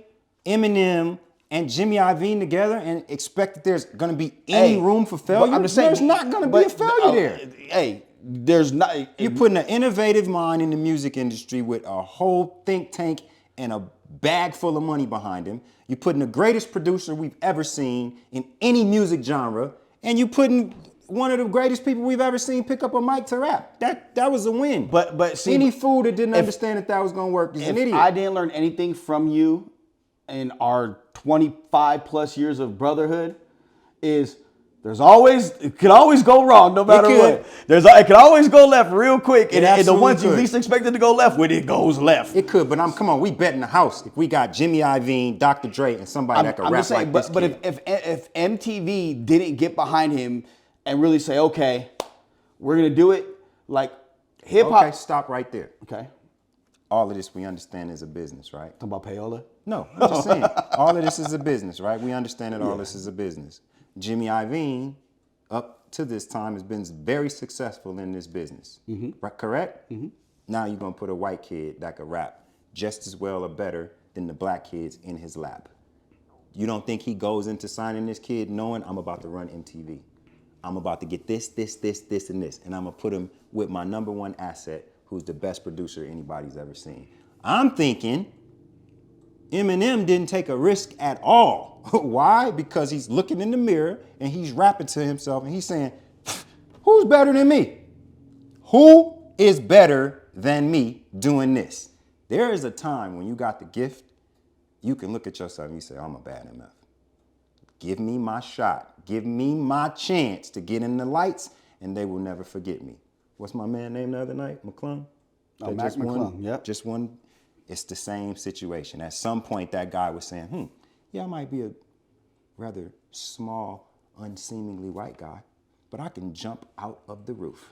Eminem, and Jimmy Iovine together and expect that there's gonna be any room for failure? I'm just saying, there's not gonna be a failure there. Hey, there's not. You're putting an innovative mind in the music industry with a whole think tank and a bag full of money behind him. You're putting the greatest producer we've ever seen in any music genre, and you putting one of the greatest people we've ever seen pick up a mic to rap. That was a win. But see, any fool that didn't understand that was gonna work is an idiot. I didn't learn anything from you in our 25 plus years of brotherhood, is it could always go wrong no matter what. It could always go left real quick, and the ones you least expected to go left, when it goes left. It could, but come on, we bet in the house if we got Jimmy Iovine, Dr. Dre, and somebody that could rap like this. But if MTV didn't get behind him and really say, okay, we're gonna do it like hip hop. Okay, stop right there. Okay. All of this we understand is a business, right? Talking about payola? No, I'm just saying. All of this is a business, right? We understand that all this is a business. Jimmy Iovine, up to this time, has been very successful in this business. Right? Correct? Now you're gonna put a white kid that could rap just as well or better than the black kids in his lap. You don't think he goes into signing this kid knowing I'm about to run MTV? I'm about to get this, and this. And I'm going to put him with my number 1 asset, who's the best producer anybody's ever seen. I'm thinking Eminem didn't take a risk at all. Why? Because he's looking in the mirror and he's rapping to himself and he's saying, who's better than me? Who is better than me doing this? There is a time when you got the gift, you can look at yourself and you say, I'm a bad MF. Give me my shot. Give me my chance to get in the lights, and they will never forget me. What's my man name the other night? McClung? Oh, Mac McClung, yep. Just one. It's the same situation. At some point, that guy was saying, yeah, I might be a rather small, unseemingly white guy, but I can jump out of the roof.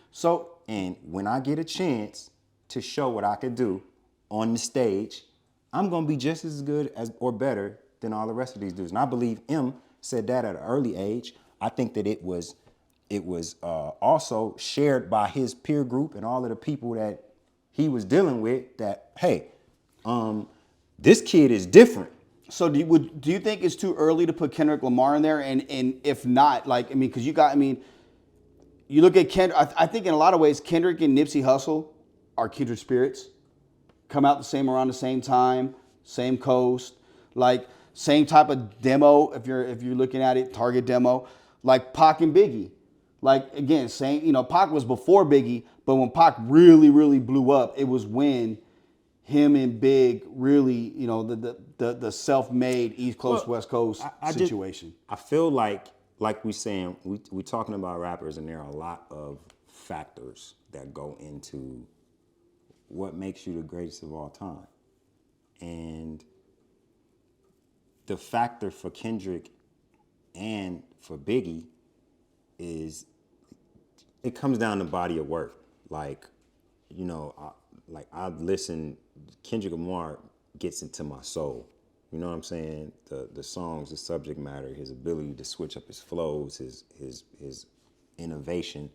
And when I get a chance to show what I can do on the stage, I'm going to be just as good as or better than all the rest of these dudes. And I believe M said that at an early age. I think that it was also shared by his peer group and all of the people that he was dealing with that, hey, this kid is different. So do you think it's too early to put Kendrick Lamar in there? And if not, because you look at Kendrick. I think in a lot of ways, Kendrick and Nipsey Hussle are kindred spirits. Come out around the same time, same coast, like same type of demo. If you're looking at it, target demo, like Pac and Biggie. Like again, same. You know, Pac was before Biggie, but when Pac really, really blew up, it was when him and Big really, you know, the self-made East Coast, West Coast situation. I feel like we saying, we talking about rappers, and there are a lot of factors that go into what makes you the greatest of all time. And the factor for Kendrick and for Biggie is it comes down to body of work. Like, you know, I've listened, Kendrick Lamar gets into my soul. You know what I'm saying? The songs, the subject matter, his ability to switch up his flows, his innovation.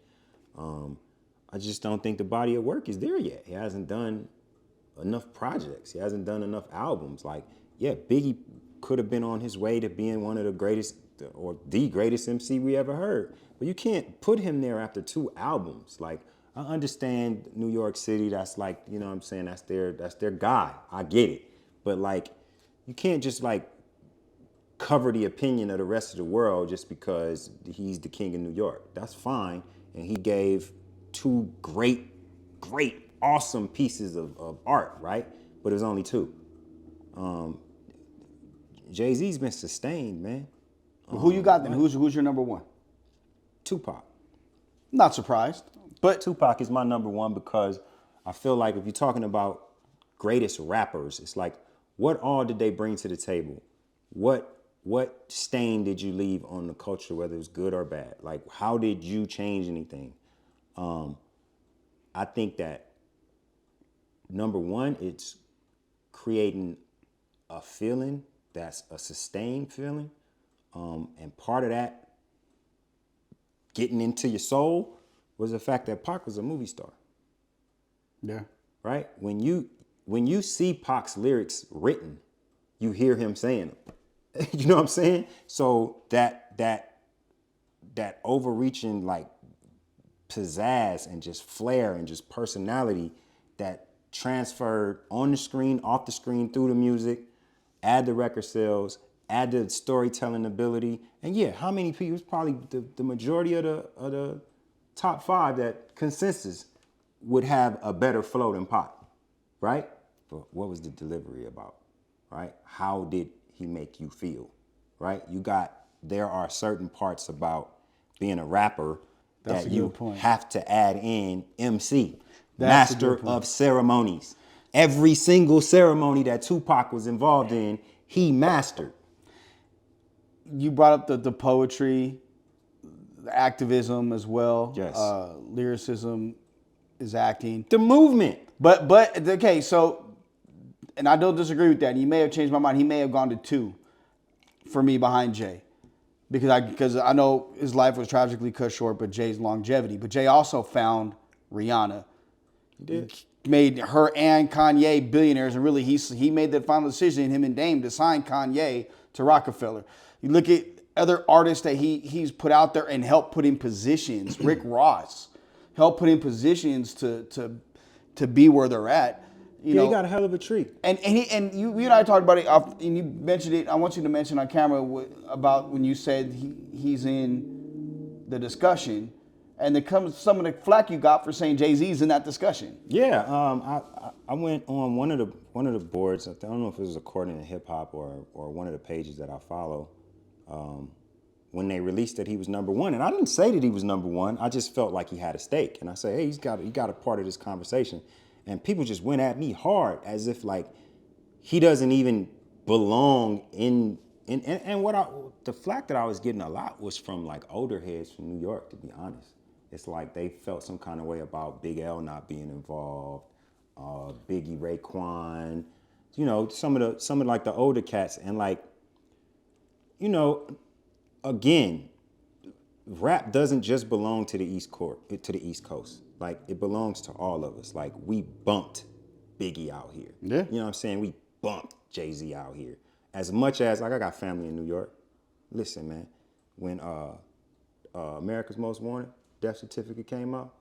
I just don't think the body of work is there yet. He hasn't done enough projects. He hasn't done enough albums. Like, yeah, Biggie could have been on his way to being one of the greatest or the greatest MC we ever heard. But you can't put him there after 2 albums. Like, I understand New York City, that's like, you know what I'm saying, that's their guy. I get it. But like, you can't just like cover the opinion of the rest of the world just because he's the king of New York. That's fine. And he gave 2 great, awesome pieces of art, right? But it was only 2. Jay-Z's been sustained, man. Who you got then? Who's your number one? Tupac. Not surprised, but Tupac is my number one because I feel like if you're talking about greatest rappers, it's like, what all did they bring to the table? What stain did you leave on the culture, whether it was good or bad? Like, how did you change anything? I think that number one, it's creating a feeling that's a sustained feeling. And part of that, getting into your soul, was the fact that Pac was a movie star. Yeah. Right? When you see Pac's lyrics written, you hear him saying them. You know what I'm saying? So that overreaching, like, pizzazz and just flair and just personality that transferred on the screen, off the screen, through the music, add the record sales, add the storytelling ability. And yeah, how many people, it's probably the majority of the top 5 that consensus would have a better flow than Pac, right? But what was the delivery about, right? How did he make you feel, right? There are certain parts about being a rapper that you have to add in MC, master of ceremonies. Every single ceremony that Tupac was involved in, he mastered. You brought up the poetry, the activism as well. Yes. Lyricism is acting. The movement. But okay, so, and I don't disagree with that. And you may have changed my mind. He may have gone to 2 for me behind Jay. Because I know his life was tragically cut short, but Jay's longevity. But Jay also found Rihanna. He did. Made her and Kanye billionaires, and really he made the final decision, him and Dame, to sign Kanye to Rockefeller. You look at other artists that he's put out there and helped put in positions. Rick Ross helped put in positions to be where they're at. You know, he got a hell of a treat. And you and I talked about it, and you mentioned it. I want you to mention on camera about when you said he's in the discussion, and there comes some of the flack you got for saying Jay-Z's in that discussion. Yeah, I went on one of the boards. I don't know if it was According to Hip Hop or one of the pages that I follow. When they released that he was number one, and I didn't say that he was number one. I just felt like he had a stake, and I said, hey, he got a part of this conversation. And people just went at me hard as if like he doesn't even belong in and the flack that I was getting a lot was from like older heads from New York, to be honest. It's like they felt some kind of way about Big L not being involved, Biggie, Raekwon, you know, some of like the older cats. And like, you know, again, rap doesn't just belong to the East Coast. Like, it belongs to all of us. Like, we bumped Biggie out here. Yeah. You know what I'm saying? We bumped Jay-Z out here. As much as, like, I got family in New York. Listen, man, when America's Most Wanted, death certificate came out,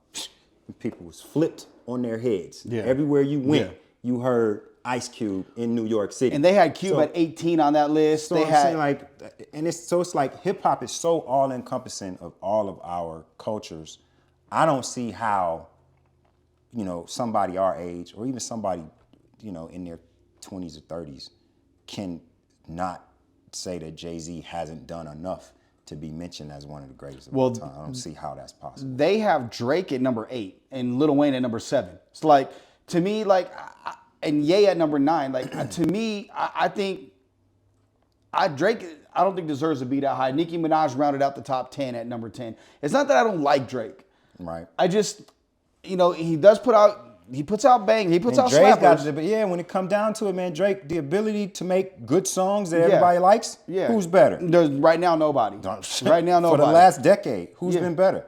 people was flipped on their heads. Yeah. Everywhere you went, Yeah. you heard Ice Cube in New York City. And they had Cube at 18 on that list. So they I'm had saying, like, and it's like hip hop is so all encompassing of all of our cultures. I don't see how, somebody our age or even somebody, in their 20s or 30s can not say that Jay-Z hasn't done enough to be mentioned as one of the greatest of all time. I don't see how that's possible. they have Drake at number 8 and Lil Wayne at number 7. It's like, to me, like, and Ye at number 9. Like, to me, I think Drake, I don't think deserves to be that high. Nicki Minaj rounded out the top 10 at number 10. It's not that I don't like Drake. Right. I just, he does put out, he puts out bang, he puts And out Drake's slappers. but yeah, when it comes down to it, man, Drake, the ability to make good songs that everybody likes, Yeah. who's better? There's right now nobody. Right now nobody. For the last decade, who's Yeah. been better?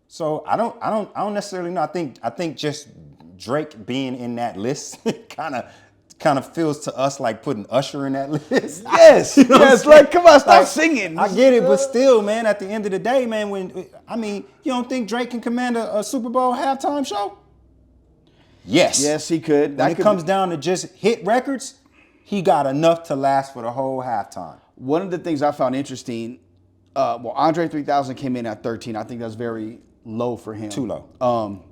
So I don't necessarily know. I think just Drake being in that list kind of feels to us like putting Usher in that list. Yes, yes. Like, come on, stop singing. I get it, but still, man, at the end of the day, man, you don't think Drake can command a Super Bowl halftime show? Yes. Yes, he could. When it comes down to just hit records, he got enough to last for the whole halftime. One of the things I found interesting, Andre 3000 came in at 13. I think that's very low for him. Too low.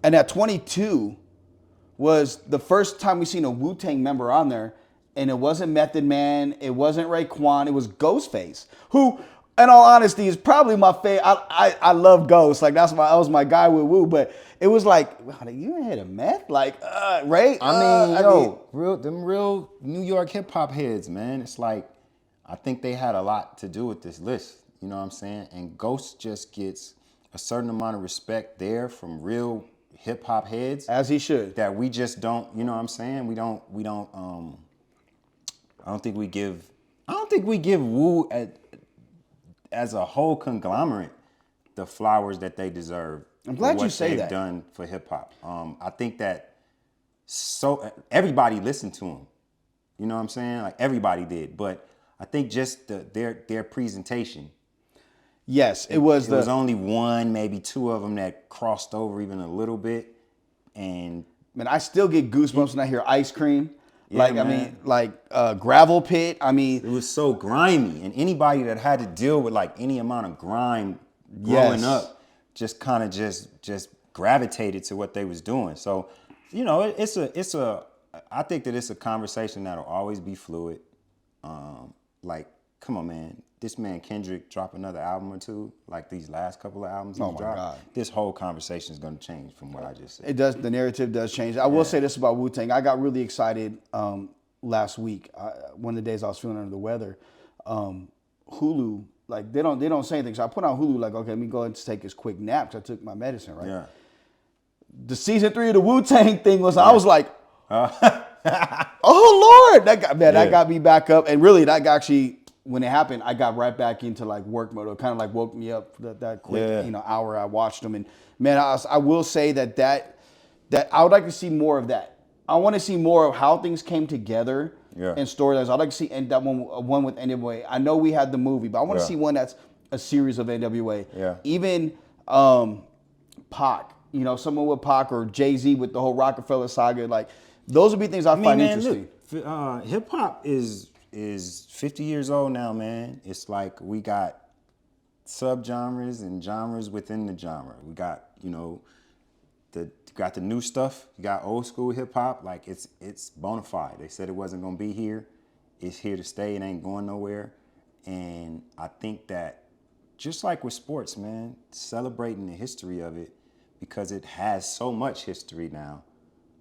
And at 22 was the first time we seen a Wu-Tang member on there, and it wasn't Method Man, it wasn't Raekwon, it was Ghostface, who, in all honesty, is probably my favorite. I love Ghost, like that was my guy with Wu, but it was like, wow, you ain't had a meth, like Ray. Real New York hip hop heads, man. It's like, I think they had a lot to do with this list. You know what I'm saying? And Ghost just gets a certain amount of respect there from real hip hop heads, As he should. that we just don't. You know what I'm saying? We don't. I don't think we give Wu as a whole conglomerate the flowers that they deserve. I'm glad for what you say they've that. done for hip hop. I think that everybody listened to him. You know what I'm saying? Like, everybody did, but I think just their presentation. Yes, it was only one, maybe two of them that crossed over even a little bit, and man, I still get goosebumps when I hear Ice Cream. Yeah, Like, man. I mean, like Gravel Pit. I mean, it was so grimy, and anybody that had to deal with like any amount of grime growing Yes. up just kind of just gravitated to what they was doing. So, I think that it's a conversation that'll always be fluid. Like, come on, man. This man Kendrick drop another album or two, like these last couple of albums he's Oh, my dropped. God. This whole conversation is going to change from what I just said. it does. The narrative does change. I will say this about Wu-Tang. I got really excited last week. One of the days I was feeling under the weather. Hulu, like they don't say anything. So I put on Hulu, like, okay, let me go and take this quick nap because I took my medicine, right? Yeah. The season 3 of the Wu-Tang thing was, I was like, oh Lord, that got me back up. And really, that got actually, when it happened, I got right back into like work mode. It kind of like woke me up for that quick, hour I watched them. And man, I will say that I would like to see more of that. I want to see more of how things came together and storylines. I'd like to see that one with NWA. I know we had the movie, but I want to see one that's a series of NWA. Yeah. Even Pac, someone with Pac or Jay-Z with the whole Rockefeller saga. Like, those would be things I find interesting. Look, hip hop is 50 years old now, man. It's like we got subgenres and genres within the genre. We got, got the new stuff. You got old school hip hop. Like, it's bona fide. They said it wasn't gonna be here. It's here to stay. It ain't going nowhere. And I think that just like with sports, man, celebrating the history of it, because it has so much history now.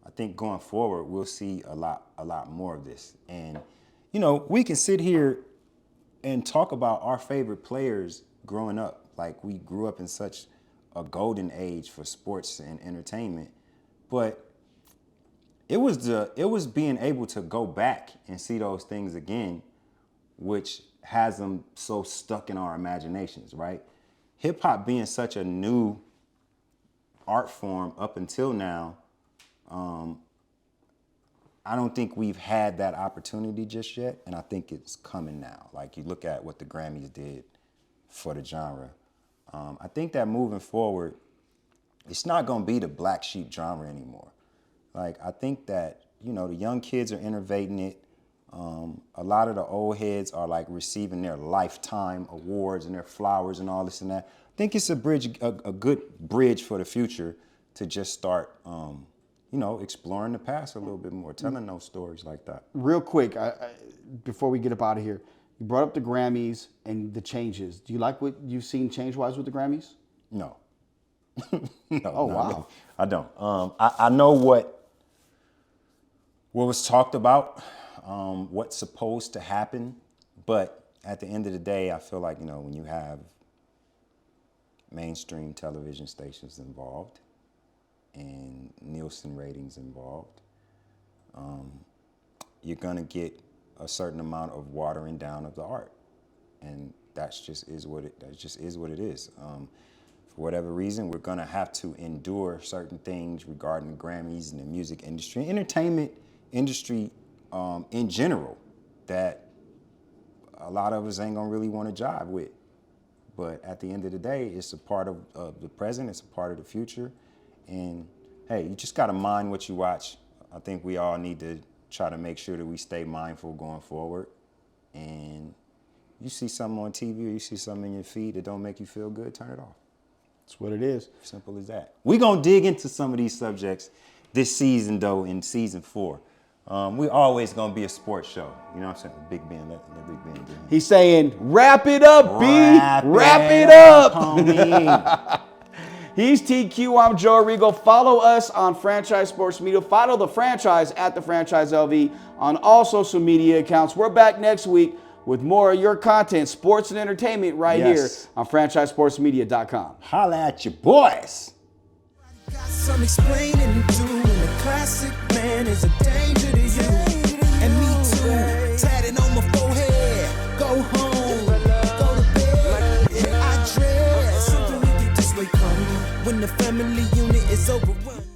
I think going forward, we'll see a lot more of this. And, we can sit here and talk about our favorite players growing up. Like, we grew up in such a golden age for sports and entertainment. But it was being able to go back and see those things again, which has them so stuck in our imaginations, right? Hip hop being such a new art form up until now, I don't think we've had that opportunity just yet, and I think it's coming now. Like, you look at what the Grammys did for the genre. I think that moving forward, it's not going to be the black sheep genre anymore. Like, I think that, you know, the young kids are innovating it. A lot of the old heads are like receiving their lifetime awards and their flowers and all this and that. I think it's a good bridge for the future to just start, you know, exploring the past a little bit more, telling those stories like that. Real quick, before we get up out of here, you brought up the Grammys and the changes. Do you like what you've seen change-wise with the Grammys? No. No. Oh, wow. Really. I don't. I know what was talked about, what's supposed to happen, but at the end of the day, I feel like, you know, when you have mainstream television stations involved and Nielsen ratings involved, you're gonna get a certain amount of watering down of the art, and that just is what it is. For whatever reason, we're gonna have to endure certain things regarding the Grammys and the music industry, entertainment industry in general, that a lot of us ain't gonna really want to jive with. But at the end of the day, it's a part of the present, it's a part of the future, and hey, you just gotta mind what you watch. I think we all need to try to make sure that we stay mindful going forward. And you see something on TV or you see something in your feed that don't make you feel good, turn it off. That's what it is. Simple as that. We're going to dig into some of these subjects this season, though, in season 4. We're always going to be a sports show. You know what I'm saying? Big Ben, let Big Ben do it. He's saying, wrap it up, B. Wrap it up, up. homie. He's TQ, I'm Joe Rigo. Follow us on Franchise Sports Media. Follow the franchise at TheFranchiseLV on all social media accounts. We're back next week with more of your content, sports and entertainment right here on FranchiseSportsMedia.com. Holla at your boys. Got some explaining to do, and the classic man is a danger to you. And me too, tatted on my forehead. Go home, go to bed. I dress something we do this way come when the family unit is overrun.